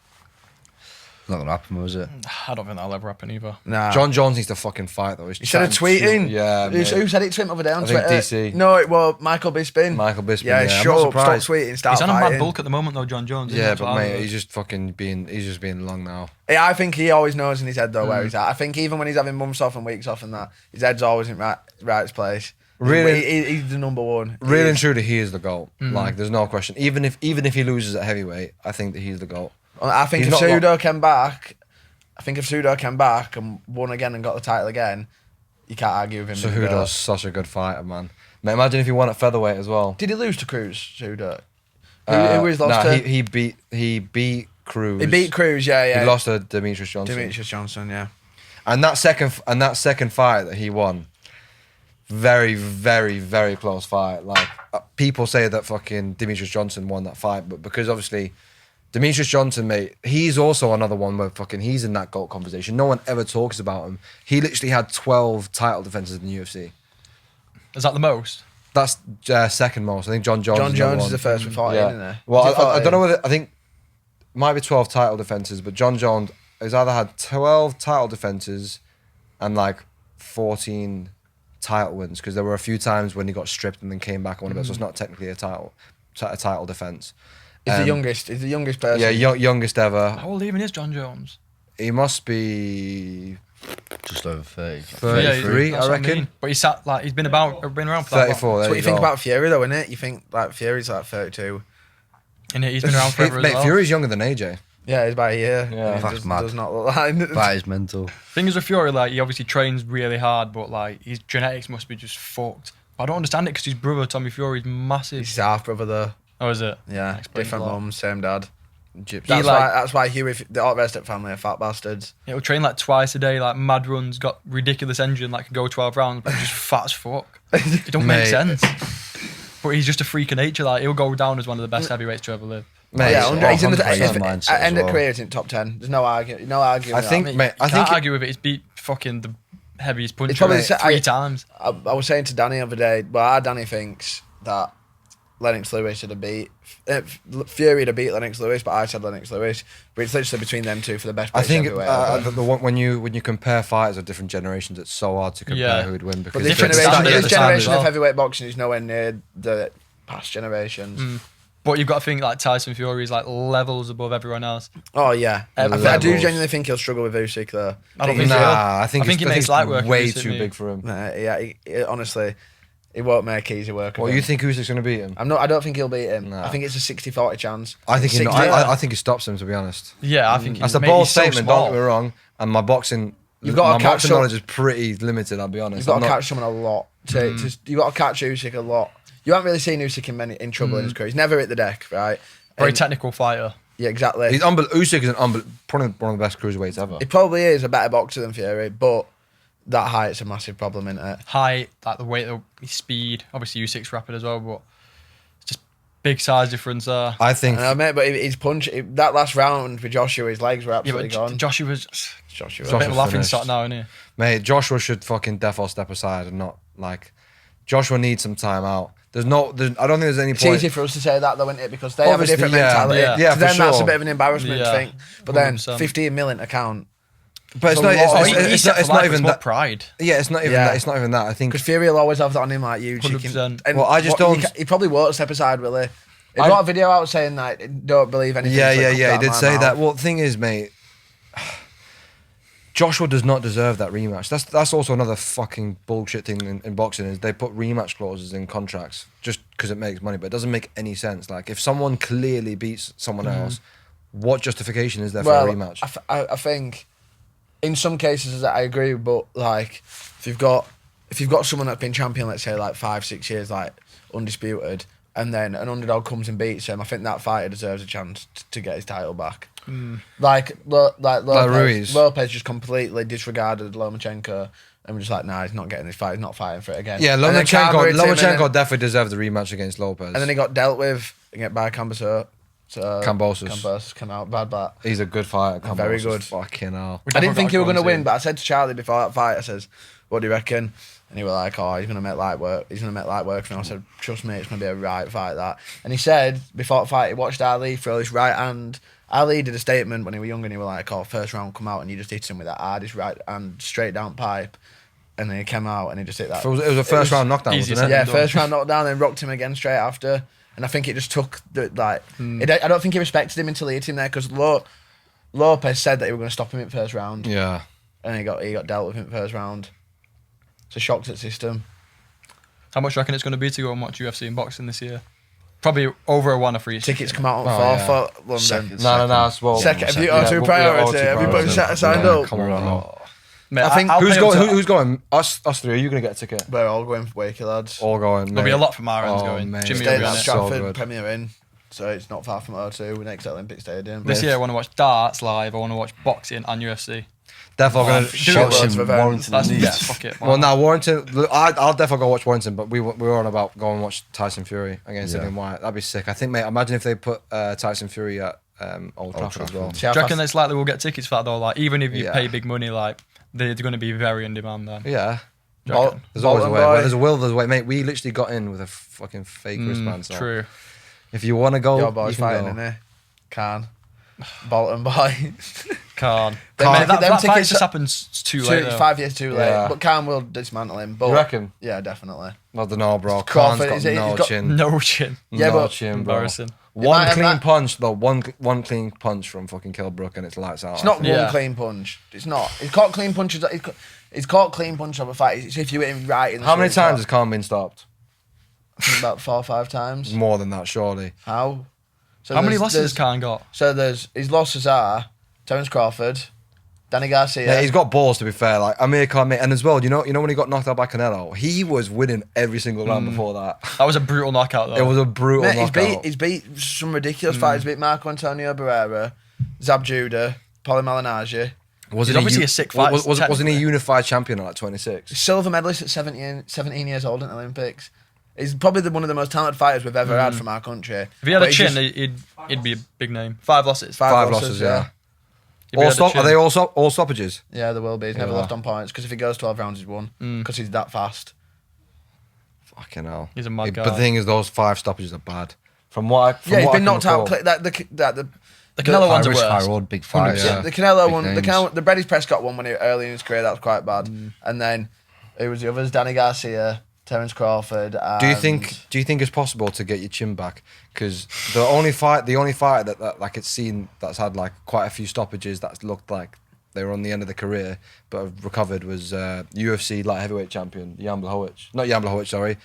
Not gonna happen, was it? I don't think that'll ever happen either. Nah. John Jones needs to fucking fight though. Instead of tweeting. Yeah, Who mate. said it to him over there on I think Twitter? DC. No, it was Michael Bisping. Michael Bisping. Yeah, I'm shut not up. Stop surprised. tweeting. Start He's on a fighting. mad bulk at the moment, though, John Jones. isn't he? Yeah, That's but what I mate, heard. he's just being long now. Yeah, I think he always knows in his head though where he's at. I think even when he's having months off and weeks off and that, his head's always in right place. Really? He's the number one. He Really is. and truly, he is the GOAT. Like, there's no question. Even if he loses at heavyweight, I think that he's the GOAT. I think He's if not Pseudo came back, and won again and got the title again, you can't argue with him. So being the Cejudo's GOAT. such a good fighter, man. Mate, imagine if he won at featherweight as well. Did he lose to Cruz? Pseudo. Who he's lost nah, to? he beat Cruz. He beat Cruz. Yeah. He lost to Demetrius Johnson. Demetrius Johnson. Yeah. And that second fight that he won, very, very, very close fight. Like people say that fucking Demetrius Johnson won that fight, but because obviously Demetrius Johnson, mate, he's also another one where fucking he's in that GOAT conversation. No one ever talks about him. He literally had 12 title defenses in the UFC. Is that the most? That's second most. I think John Jones. John is number Jones one. is the first with 14, isn't he? Well, Is it I don't know 14? whether I think it might be 12 title defenses, but John Jones has either had 12 title defenses and like 14 title wins because there were a few times when he got stripped and then came back on it, so it's not technically a title defense. He's the youngest. He's the youngest person. Yeah, youngest ever. How old even is John Jones? He must be Just over 30. 33, that's I what reckon. mean. But he's been around for that long. 34. That's There what you think go. about Fury, though, innit? You think like Fury's like 32. And he's been around forever as Mate, well. Fury's younger than AJ. Yeah, he's about a year. Yeah. And he That's mad. does not look like. That is mental. Thing is with Fury, like he obviously trains really hard, but like his genetics must be just fucked. But I don't understand it because his brother Tommy Fury is massive. He's half brother though. Oh, is it? Yeah, Explains different a lot. mums, same dad. Gypsy. That's why Huey, the all rest of the family are fat bastards. He'll train like twice a day, like mad runs, got ridiculous engine, like can go 12 rounds, but he's just fat as fuck. It don't make Mate. sense. But he's just a freak of nature. Like he'll go down as one of the best heavyweights to ever live. Mate, Yeah, he's in the 100% mindset at end as of well. career, he's in top 10. There's no arguing. No arguing. I with think- that. Mate, you I can't think argue with it. He's beat fucking the heaviest puncher probably three times. I was saying to Danny the other day. Well, our Danny thinks that Lennox Lewis would have beat Fury would have beat Lennox Lewis, but I said Lennox Lewis. But it's literally between them two for the best. I place think heavyweight ever. the one, when you compare fighters of different generations, it's so hard to compare Yeah. who would win But because this different generation, standard at this the time as generation well. of heavyweight boxing is nowhere near the past generations. But you've got to think like Tyson Fury is like levels above everyone else. Oh yeah, I Levels. do genuinely think he'll struggle with Usyk though. I don't think so. Nah, I think he makes it's light work of way Usyk, too mate. big for him. Yeah, honestly, it won't make easy work. Well, of you him. think Usyk's going to beat him? I don't think he'll beat him. Nah. I think it's a 60-40 chance. I think he. 60 I think he stops him. To be honest, Yeah, I think that's a mate, bold he's so statement. small. Don't get me wrong. And my boxing, You've got to my catch boxing some- knowledge is pretty limited. I'll be honest. You've got I'm to not- catch someone a lot. You've got to catch Usyk a lot. You haven't really seen Usyk in trouble in his career. He's never hit the deck, right? Very And- technical fighter. Yeah, exactly. Usyk is probably one of the best cruiserweights ever. He probably is a better boxer than Fury, but that height's a massive problem, isn't it? Height, like the weight, his speed. Obviously, Usyk's rapid as well, but it's just big size difference there. I think I know, mate, but his punch, that last round with Joshua, his legs were Yeah, absolutely but gone. Joshua's Joshua. a bit of a Joshua's laughing finished. stock now, isn't he? Mate, Joshua should fucking defo step aside and not like. Joshua needs some time out. I don't think there's any It's point. easy for us to say that though, isn't it? Because they have a Obviously, different yeah. mentality. Yeah. Yeah, To them, for that's a sure. bit of an embarrassment Yeah. thing. But then 100%. 15 million account. But it's a not. lot. Oh, It's not even more that. pride. Yeah, it's not even Yeah. that. It's not even that. I think. Because Fury will always have that on him, like you, chicken. 100%. And Well, I just what- don't- He probably won't step aside, will he? He got a video out saying like, don't believe anything. Yeah, that yeah, comes yeah. out He of did my say mouth. that. Well, the thing is, mate. Joshua does not deserve that rematch. That's also another fucking bullshit thing in boxing is they put rematch clauses in contracts just because it makes money, but it doesn't make any sense. Like if someone clearly beats someone else, what justification is there for a rematch? I think in some cases I agree, but like if you've got someone that's been champion, let's say like 5-6 years, like undisputed, and then an underdog comes and beats him, I think that fighter deserves a chance to get his title back. Like Ruiz. Lopez just completely disregarded Lomachenko and was just like, nah, he's not getting this fight, he's not fighting for it again. Yeah, And then Khamzat hit him, and Lomachenko then- definitely deserved the rematch against Lopez. and then he got dealt with by Cambosos. Kambosos came out bad, but He's a good fighter. Very Kambosos. good. Fucking hell. I didn't think he were going to win, see. but I said to Charlie before that fight, I says, what do you reckon? And he was like, oh, he's going to make light work. He's going to make light work for me. I said, trust me, it's going to be a right fight, that. And he said, before the fight, he watched Ali throw his right hand. Ali did a statement when he was young and he was like, oh, first round come out and you just hit him with that hardest right hand straight down pipe. And then he came out and he just hit that. It was a first round knockdown, easy wasn't it? Yeah, done. first round knockdown, then rocked him again straight after. And I think it just took the I don't think he respected him until he hit him there because Lopez said that he were going to stop him in first round, Yeah. and he got dealt with in first round. It's a shock to the system. How much do you reckon it's going to be to go and watch UFC and boxing this year? Probably over a 1 or 3. Tickets come out on Oh, 4th yeah. for London. Second. No. It's well. Second, have you Yeah, got two we- priority? we got Have you priority. signed Yeah, up? Come on. Mate, I think- I'll Who's pay going? up to- Who's going? Us three. Are you going to get a ticket? We're all going for Wakey, lads. All going. There'll be a lot from our ends Oh, going. mate. Jimmy will Staying be on at it. so Stratford, good. Premier Inn, so it's not far from O2, next to Olympic Stadium. This year I want to watch darts live. I want to watch boxing and UFC. Definitely going Do to. it. Loads Watching of events. Warrington That's and yeah, Leeds. fuck it. Well, now Warrington. Look, I'll definitely go watch Warrington, but we were on about going and watch Tyson Fury against Yeah. Dillian White. That'd be sick. I think, mate. Imagine if they put Tyson Fury at Old Trafford as well. See how Do you reckon fast- it's likely we'll get tickets for that though? Like even if you Yeah. pay big money, like they're going to be very in demand then. Yeah. Do you reckon? There's always a Bolton way. boy. Where there's a will, there's a way, mate. We literally got in with a fucking fake wristband. So True. if you want to go, Your you boy's can fighting, go. isn't he? Can. Bolton boy. Can't. Them Mate, ticket- that them fight tickets- just happens too late. though. 5 years too late. Yeah. But Khan will dismantle him. But You reckon? Yeah, definitely. I don't know, bro. Crawford, Khan's got is it- no he's got- chin. No chin. Yeah, no but- chin, bro. Embarrassing. One might- clean might- punch, though. One clean punch from fucking Kilbrook, and it's lights out. It's not Yeah. one clean punch. It's not. He's caught clean punches. He's caught clean punch of a fight. It's if you hit him right in the How many sweet spot. times has Khan been stopped? I think about 4 or 5 times. More than that, surely. How? So How many there's- losses has there's- Khan got? So there's his losses are Terence Crawford, Danny Garcia. Yeah, he's got balls to be fair. Like Amir Khan, mate, and as well, you know when he got knocked out by Canelo, he was winning every single round before that. That was a brutal knockout though. It was a brutal Mate, knockout. he's beat some ridiculous fighters. He's beat Marco Antonio Barrera, Zab Judah, Paulie Malignaggi. Wasn't He's obviously a sick fighter, Wasn't he technically. unified champion at like 26? Silver medalist at 17 years old in the Olympics. He's probably one of the most talented fighters we've ever had from our country. If he had But a he's chin, just- he'd be a big name. 5 losses. Five losses, yeah. If he had a Are chin- they all stoppages? Yeah, there will be. He's never Yeah. lost on points because if he goes 12 rounds, he's won because he's that fast. Fucking hell. He's a mad guy. But the thing is, those 5 stoppages are bad. From what I Yeah, he's what I been can knocked out. recall. The Canelo ones are High risk, high worse. reward, big fights. Yeah. The Canelo Big one, names. the Brady Prescott one when he early in his career, that was quite bad. And then it was the others: Danny Garcia, Terence Crawford. And Do you think it's possible to get your chin back? Because the only fight that like it's seen that's had like quite a few stoppages that's looked like they were on the end of the career but have recovered was UFC light heavyweight champion Jan Blachowicz, sorry,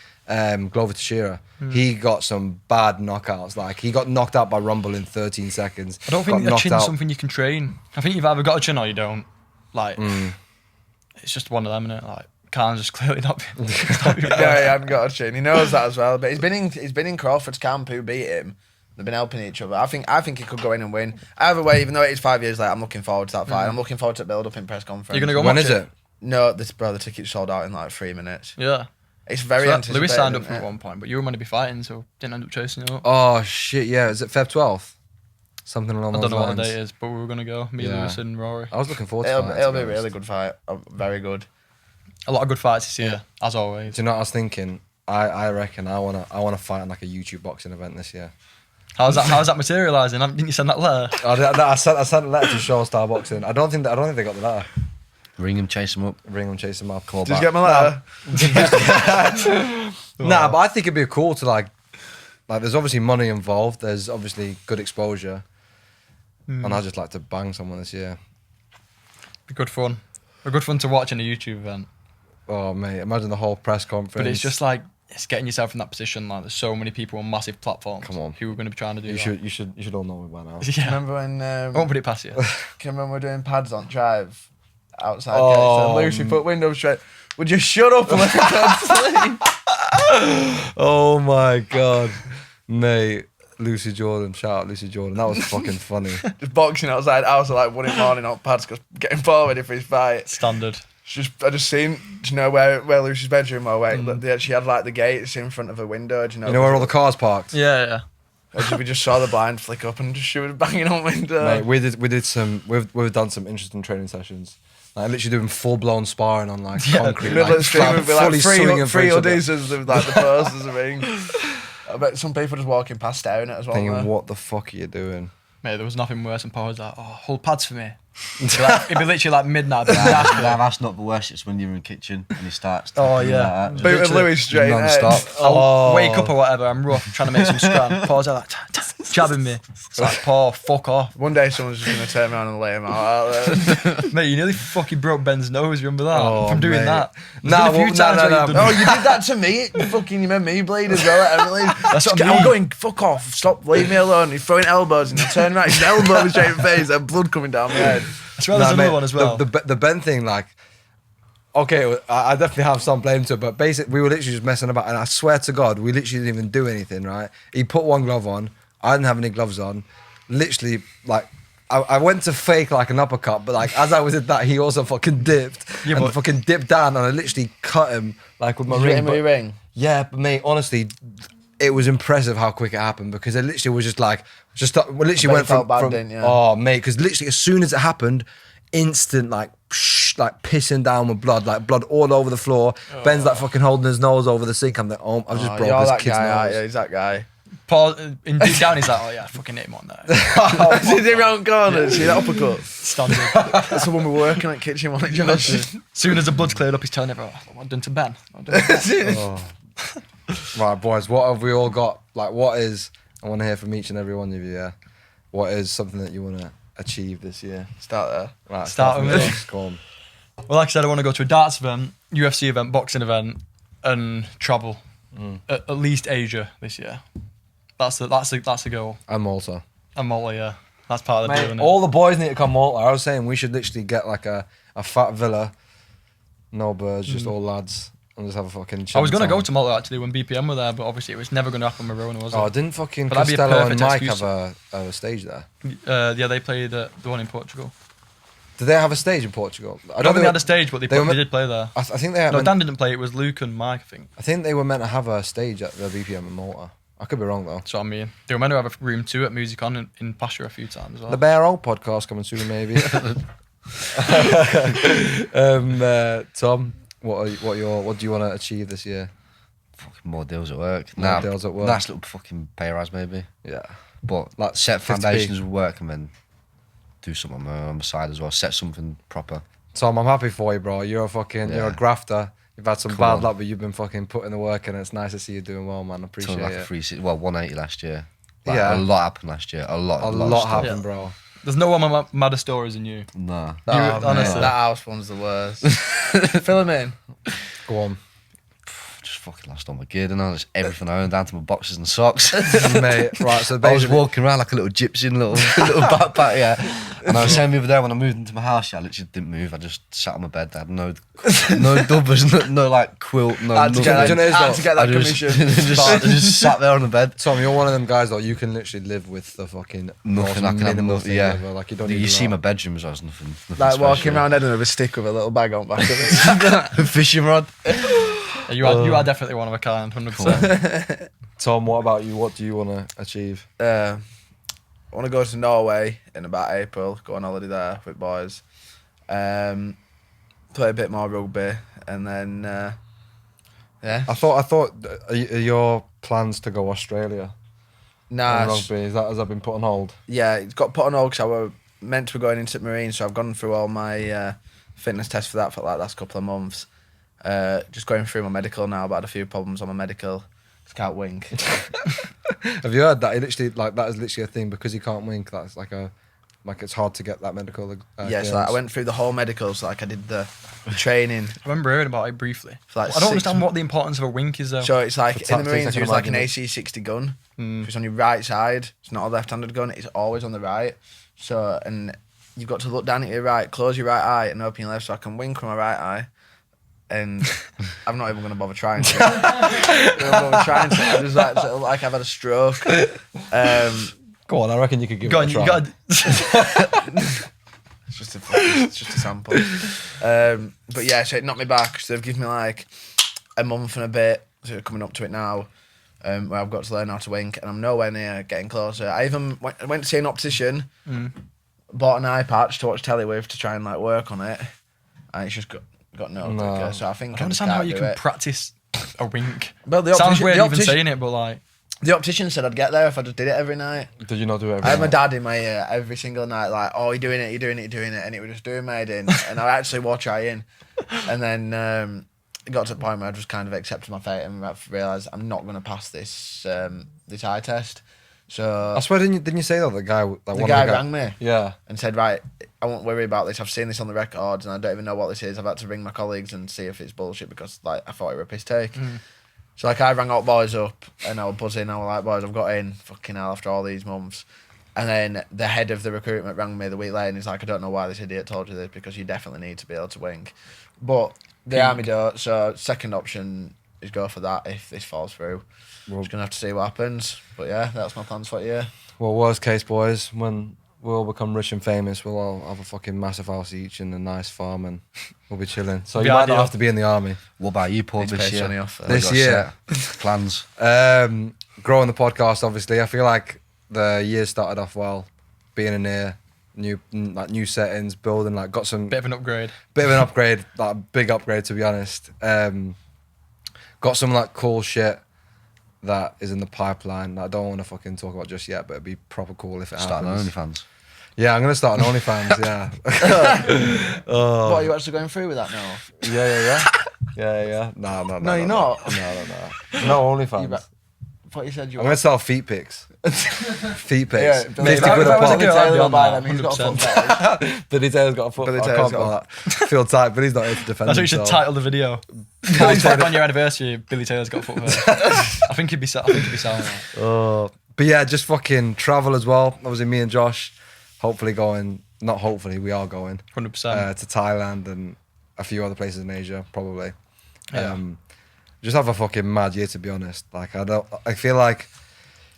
Glover Teixeira. He got some bad knockouts. Like he got knocked out by Rumble in 13 seconds. I don't Got think a knocked chin's out. something you can train. I think you've either got a chin or you don't. Like, it's just one of them, innit? Like, Khan's just clearly not. Yeah, he hasn't got a chin. He knows that as well. But he's been in Crawford's camp who beat him. They've been helping each other. I think he could go in and win. Either way, even though it is 5 years late, I'm looking forward to that fight. I'm looking forward to the build up in press conference. You're gonna go When watch is it? No, the ticket's sold out in like 3 minutes. Yeah. It's very So anticipated. Lewis signed up isn't for it it? at one point, but you were meant to be fighting, so didn't end up chasing it up. Oh shit! Yeah, is it Feb 12th? Something along I those don't know what lines. the date is, but we were gonna go. Me, Yeah. Lewis, and Rory. I was looking forward to that. It'll to be a honest. really good fight. Very good. A lot of good fights this year, as always. Do you know what I was thinking? I reckon I wanna fight in like a YouTube boxing event this year. How's that materialising? Didn't you send that letter? I sent a letter to Show Star Boxing. I don't think they got the letter. Ring him, chase him up. Chase them up. Call Did you back. get my letter? Nah, but I think it'd be cool to like there's obviously money involved. There's obviously good exposure, and I'd just like to bang someone this year. Be good fun. Be good fun to watch in a YouTube event. Oh mate, imagine the whole press conference. But it's just like it's getting yourself in that position. Like there's so many people on massive platforms. Come on. Who are going to be trying to do you that. should all know it by now. Yeah. Remember when? I won't put it past you. Can you remember when we were doing pads on drive outside Oh, gates? And Lucy put windows straight. Would you shut up and let me go to sleep? Oh my god, mate. Lucy Jordan, shout out Lucy Jordan. That was fucking funny. Just boxing outside house at like 1 a.m. on pads because getting Paul ready for his fight. Standard. I just seen, do you know where Lucy's bedroom or where she had like the gates in front of her window, do you know? You know where all the cars parked? Yeah. We just saw the blind flick up and she was banging on window. Mate, we've done some interesting training sessions. Like literally doing full blown sparring on like concrete. Middle like, of the street would be like fully swinging for three each other. hoodies with like the posters of ring. I bet some people just walking past staring at it as well. Thinking, though. what the fuck are you doing? Mate, there was nothing worse than Paul was like, oh, hold pads for me. It'd be literally like midnight. But That's not the worst. It's when you're in the kitchen and he starts. Oh, tapping yeah. like that. Booting Louis straight in. Non-stop. I'll wake up or whatever, I'm rough, trying to make some scram. Paul's like jabbing me. It's like, Paul, fuck off. One day someone's just going to turn around and lay him out there. Mate, you nearly fucking broke Ben's nose, remember that? Oh, From doing mate. that. Nah, There's been a few times where you've done Oh, you did that to me. You made me bleed as well at Emily. That's what I I'm mean. going, fuck off, stop, leave me alone. You're throwing elbows and you turn around, his elbow was straight in the face, and blood coming down my head. I swear there's Nah, another mate, one as well. The Ben thing, like, okay, I definitely have some blame to it, but basically, we were literally just messing about, and I swear to God, we literally didn't even do anything, right? He put one glove on, I didn't have any gloves on. Literally, like, I went to fake like an uppercut, but like as I was at that, he also fucking dipped Yeah, and but- fucking dipped down, and I literally cut him like with my Did you hit ring. him with your ring? Yeah, but mate, honestly, it was impressive how quick it happened because it literally was just like, we literally you went felt bad, from didn't you? oh mate, because literally as soon as it happened, instant like pissing down with blood, like blood all over the floor. Ben's like fucking holding his nose over the sink. I'm like, oh, I've just broke You're his that kid's guy, aren't nose. you? He's that guy. Paul, in deep down, he's like, oh yeah, I fucking hit him on there. Is he round corners? See that uppercut? Standard. That's the one we're working at kitchen one at Josh. Soon as the blood's cleared up, he's telling everyone, what I've done to Ben. What I've done to Ben. Oh. Right, boys, what have we all got? Like, what is? I want to hear from each and every one of you. Yeah, what is something that you want to achieve this year? Start there. Right, Start from with me. Ross, go on. Well, like I said, I want to go to a darts event, UFC event, boxing event, and travel. At least Asia this year. That's the goal. And Malta. And Malta, yeah. That's part of the deal, Mate, innit? all the boys need to come Malta. I was saying we should literally get like a fat villa, no birds, just all lads, and just have a fucking. I was going to go time. to Malta actually when BPM were there, but obviously it was never going to happen with Rona, was it? Oh, didn't fucking But that'd be a Costello and perfect Mike excuse. have a stage there? Yeah, they played the one in Portugal. Did they have a stage in Portugal? I don't think they had a stage, but they they were they meant- did play there. I think they had. No, Dan didn't play. It was Luke and Mike, I think. I think they were meant to have a stage at the BPM in Malta. I could be wrong though. That's what I mean. They were meant to have a room 2 at Musicon in Pasture a few times as well. The Bear Old podcast coming soon, maybe. Tom, what do you want to achieve this year? Fucking more deals at work. More deals at work. Nice little fucking pay rise maybe. Yeah. But Like set 50p. foundations of work and then do something on the side as well. Set something proper. Tom, I'm happy for you, bro. You're a Yeah. grafter. You've had some Come bad on. luck, but you've been fucking putting the work in. It's nice to see you doing well, man. I appreciate Something like it. a 360, well 180 last year. Like, Yeah. a lot happened last year. A lot A of lot stuff. happened, Yeah. bro. There's no one with madder stories than you. Nah. You- honestly. That house one's the worst. Fill him in. Go on. Just fucking lost all my gear, didn't I? Just everything I owned down to my boxes and socks. Mate, right, so I was basically, walking around like a little gypsy in a little backpack, yeah. And I was saying the other day when I moved into my house, yeah, I literally didn't move. I just sat on my bed. I had no dubbers, no like quilt, no Had to nothing. get Had that I commission. just sat there on the bed. Tom, you're one of them guys though. You can literally live with the fucking Nothing. most I can have minimal nothing. thing Yeah. ever. Like you don't You need see a my lot. bedroom as well. Nothing Like walking special. around Edinburgh with a stick with a little bag on back of it. fishing rod. You are definitely one of a kind, 100%. Tom, what about you? What do you want to achieve? I want to go to Norway in about April, go on holiday there with boys, play a bit more rugby, and then Yeah. I thought are your plans to go Australia Nah. in rugby, has that been put on hold? Yeah, it's got put on hold because I were meant to be going into Marine, so I've gone through all my fitness tests for that for like the last couple of months. Just going through my medical now, but I had a few problems on my medical. Just can't wink. Have you heard that? That is literally a thing because he can't wink. That's like it's hard to get that medical. Yeah, so like, I went through the whole medical, so like I did the training. I remember hearing about it briefly. For like I don't 6 understand what the importance of a wink is though. So it's like For in the tactics, I Marines, can it's like an imagine AC-60 gun. So it's on your right side. It's not a left-handed gun. It's always on the right. So and you've got to look down at your right, close your right eye, and open your left, so I can wink with my right eye. And I'm not even going to bother trying to. I just like I've had a stroke. Go on, I reckon you could give Go it on, a you try. got. It's just a sample. But yeah, so it knocked me back. So they've given me like a month and a bit. So coming up to it now, where I've got to learn how to wink, and I'm nowhere near getting closer. I even went to see an optician, bought an eye patch to watch telly with to try and like work on it, and it's just got no quicker. So I think I don't understand how you can practice a wink. Well, the Sounds optician- weird the even optician- saying it, but like. The optician said I'd get there if I just did it every night. Did you not do it every I had my night? dad in my ear every single night, like, oh, you're doing it, and it was just doing my head in, and I actually watch I in, and then it got to the point where I just kind of accepted my fate and realised I'm not going to pass this this eye test. So I swear, didn't you say that the guy? Like, the guy rang me Yeah. and said, right, I won't worry about this. I've seen this on the records, and I don't even know what this is. I've had to ring my colleagues and see if it's bullshit because like I thought it were a piss take. So like I rang all boys up and I was buzzing. I was like, boys, I've got in. Fucking hell, after all these months. And then the head of the recruitment rang me the week later and he's like, I don't know why this idiot told you this because you definitely need to be able to wink. But the army don't. So second option is go for that if this falls through. We're just gonna have to see what happens. But yeah, that's my plans for the year. Well, worst case, boys, when we all become rich and famous, we'll all have a fucking massive house each and a nice farm and we'll be chilling. So Be you might ideal. not have to be in the army. What about you, Paul, Need to this pay year? Sonny off. This Got year? set plans. Growing the podcast, obviously. I feel like the year started off well. Being in here, new settings, building, like got some Bit of an upgrade. upgrade, like a big upgrade to be honest. Got some like cool shit that is in the pipeline that I don't want to fucking talk about just yet, but it'd be proper cool if it Starting happens. OnlyFans. Yeah, I'm gonna start an OnlyFans. Yeah. What are you actually going through with that now? Yeah. No. No, you're not. No OnlyFans. I thought you said you I'm were. gonna sell feet pics. Feet pics. Yeah, 50 Billy- quid that a was a pop. girl, Billy I'd Taylor be will on buy that, them. He's got a foot 100%. fetish. Billy Taylor's got a foot. Billy I Taylor's can't buy that. Feel tight. Billy's not here to defend That's what you should himself. title the video. Billy Taylor on your anniversary. Billy Taylor's got foot fetish. I think he'd be selling that. But yeah, just fucking travel as well. Obviously, me and Josh, hopefully going. Not hopefully, we are going 100%. to Thailand and a few other places in Asia, probably. Yeah. Just have a fucking mad year, to be honest. Like I feel like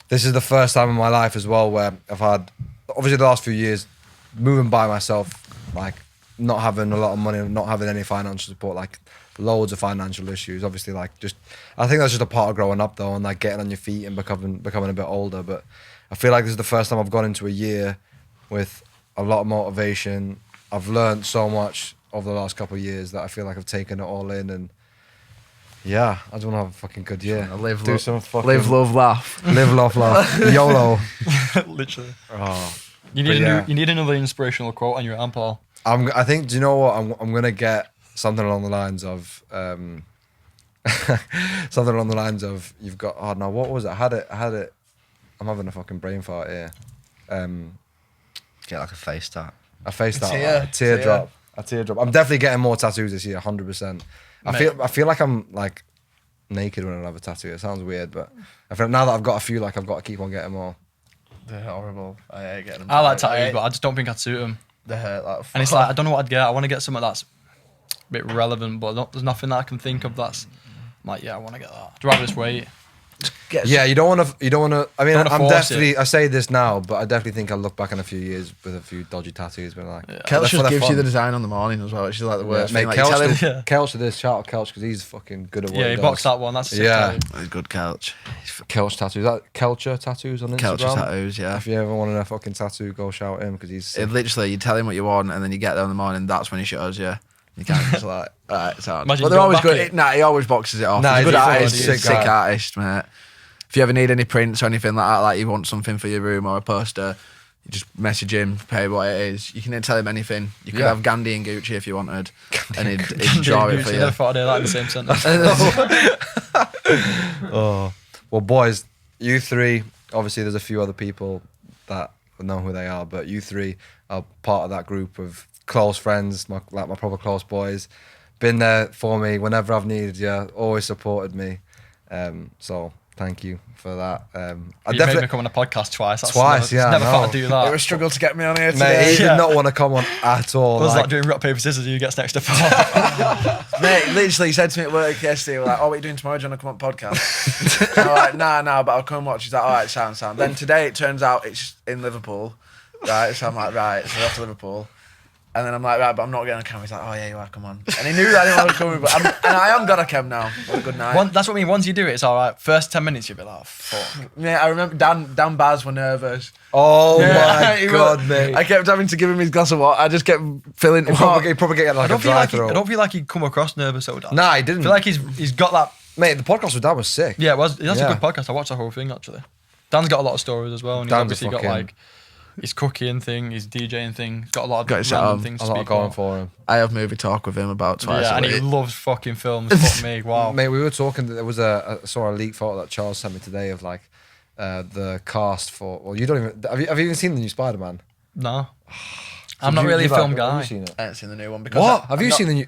this is the first time in my life as well where I've had, obviously the last few years, moving by myself, like not having a lot of money, not having any financial support, like loads of financial issues. Obviously, like just, I think that's just a part of growing up though, and like getting on your feet and becoming a bit older. But I feel like this is the first time I've gone into a year with a lot of motivation. I've learned so much over the last couple of years that I feel like I've taken it all in, and yeah, I just want to have a fucking good year. Live, Do some fucking live, love, laugh. live, love, laugh. YOLO. Literally. Oh, You But yeah. need another inspirational quote on your arm, Paul. I think. Do you know what? I'm gonna get something along the lines of something along the lines of you've got. Oh no, what was it? I had it. I'm having a fucking brain fart here. Get like a face tat. I faced that. tear. A teardrop. A teardrop. I'm definitely getting more tattoos this year. 100%. I feel like I'm like naked when I have a tattoo. It sounds weird, but I feel now that I've got a few, like I've got to keep on getting more. They're horrible. I hate getting them. I like tattoos, but I just don't think I'd suit them. They hurt like. And it's like, I don't know what I'd get. I want to get something that's a bit relevant, but there's nothing that I can think of that's like, yeah, I want to get that. I'd rather just wait. Yeah, you don't want to. I mean, Don't wanna I'm force definitely. I say this now, but I definitely think I'll look back in a few years with a few dodgy tattoos, but like. Kelch for just the gives you fun. the design on the morning as well, which is like the worst Mate, thing. Like, you tell him, Kelch to this, shout out Kelch because he's fucking good at what Yeah, he does. boxed that one. That's a sick Yeah. tattoo. he's good Kelch. Kelch tattoos. That Kelcher tattoos on Instagram. Kelch tattoos, yeah. If you ever want a fucking tattoo, go shout him because he's. It literally, you tell him what you want, and then you get there in the morning. That's when he shows you. You can't just like, alright, it's hard. Imagine But you they're go always back good. it. Nah, he always boxes it off. Nah, he's a he's good a artist, sick sick guy. artist, mate. If you ever need any prints or anything like that, like you want something for your room or a poster, you just message him, pay what it is. You can tell him anything. You could Yeah. have Gandhi and Gucci if you wanted, and he'd draw it for I you. never thought I'd hear that in the same sentence. Oh, well, boys, you three. Obviously, there's a few other people that know who they are, but you three are part of that group of close friends, my proper close boys. Been there for me whenever I've needed you. Always supported me. So thank you for that. I You made definitely. me come on a podcast twice. That's Twice, never, yeah, Never I thought know. I'd do It that. was a struggle to get me on here Mate, today. he did Yeah. not want to come on at all. It was like like- doing rock, paper, scissors, who gets next to fall. Mate, literally said to me at work yesterday, we're like, oh, what are you doing tomorrow? Do you want to come on podcast? And I'm like, nah, but I'll come watch. He's like, all right, sound. Then today it turns out it's in Liverpool, right? So I'm like, right, so we're off to Liverpool. And then I'm like, right, but I'm not getting a cam. He's like, oh yeah, you are, come on. And he knew that I didn't want to come, but I am got a cam now. What a good night. That's what I mean. Once you do it, it's all right. First 10 minutes, you'll be like, oh, fuck. Yeah, I remember Dan Baz were nervous. Oh my He god, was- mate! I kept having to give him his glass of water. I just kept filling He probably get like a dry throat. I don't feel like he'd come across nervous so Dan. Nah, he I didn't. feel like he's got that. Mate, the podcast with Dan was sick. Yeah, it was. That's Yeah. a good podcast. I watched the whole thing actually. Dan's got a lot of stories as well, and he's Dan's a obviously got fucking- like his cooking thing, his DJing thing. He's got a lot Got it of set random up. things A to lot speak going about. for him. I have movie talk with him about twice Yeah, a and he week. loves fucking films. Fuck me, wow. Mate, we were talking. There was I saw a leak photo that Charles sent me today of like the cast for. Well, you don't even. Have you even seen the new Spider-Man? No, I'm not really a film guy. Have you seen it? I haven't seen the new one because What? Have you seen the new?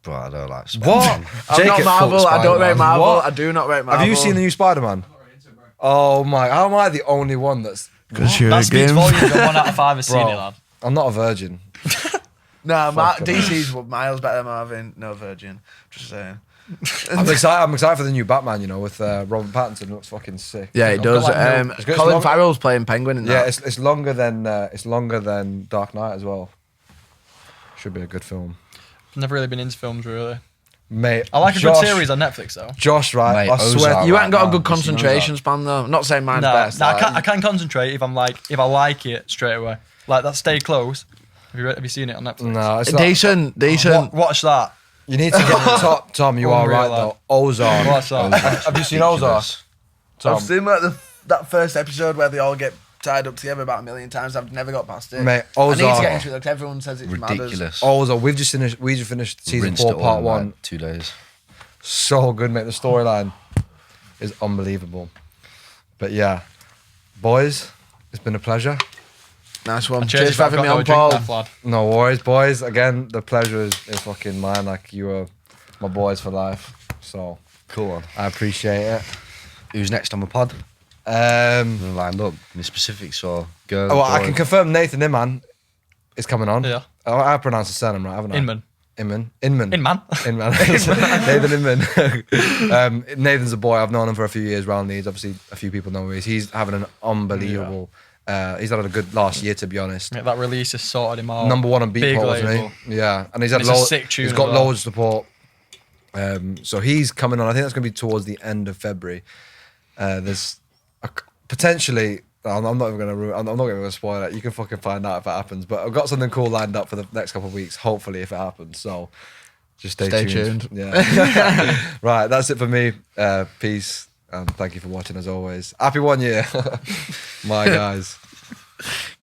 Bro, I don't like What? Spider-Man. I'm not Jacob, Marvel. fuck I don't rate Spider-Man. Marvel. What? I do not rate Marvel. Have you seen the new Spider-Man? Oh my! How am I the only one that's? Because you're That a speaks game. volumes. That 1 out of 5 has seen Bro. it, lad. I'm not a virgin. No, Fuck him. DC's miles better than Marvin. No Virgin. Just saying. I'm excited. I'm excited for the new Batman. You know, with Robert Pattinson. It looks fucking sick. Yeah, it does. got like It's good. Colin It's long- Farrell's playing Penguin in Yeah, that. it's longer than Dark Knight as well. Should be a good film, Never really been into films really. mate. I like a Josh, good series on Netflix though. Josh, right? Mate, I swear. Ozark. You ain't got a Right good now, you seen concentration span though. I'm not saying mine's best. No, like- I can concentrate if I like it straight away. Like that. Stay close. Have you seen it on Netflix? No, it's not. Decent. Watch that. You need to get the top. Tom, you are Unreal, right lad. though. Ozark. Watch that. Have you seen Ozark? Tom, I've seen like that first episode where they all get tied up together about 1 million times. I've never got past it. Mate, I need to Ozark. get into it. Like everyone says it's mad as- Ridiculous. Ozark. We just finished season Rinsed 4, it all part in, 1. like, 2 days. So good, mate. The storyline is unbelievable. But yeah, boys, it's been a pleasure. Nice one. Cheers Cheers for having me on, drink Paul. left, lad. No worries, boys. Again, the pleasure is fucking mine. Like, you are my boys for life. So Cool one. I appreciate it. Who's next on the pod? Um, Lined up. Any specifics or girl? well, I boy? can confirm Nathan Inman is coming on. Yeah. Oh, I pronounced his surname right, haven't I? Inman. Inman. Inman. Inman. Nathan Inman. Nathan's a boy. I've known him for a few years around Leeds. Obviously, a few people know who he is. He's having an unbelievable. He's had a good last year, to be honest. Yeah, that release has sorted him out. Number 1 on Big Beatport, wasn't label. he? Yeah, and he's had It's a loads. sick tune He's as got well. loads of support. So he's coming on. I think that's going to be towards the end of February. There's potentially. I'm not even going to. I'm not going to spoil it. You can fucking find out if it happens. But I've got something cool lined up for the next couple of weeks. Hopefully, if it happens. So just stay tuned. Yeah. Right. That's it for me. Peace and thank you for watching as always. Happy 1 year, my guys.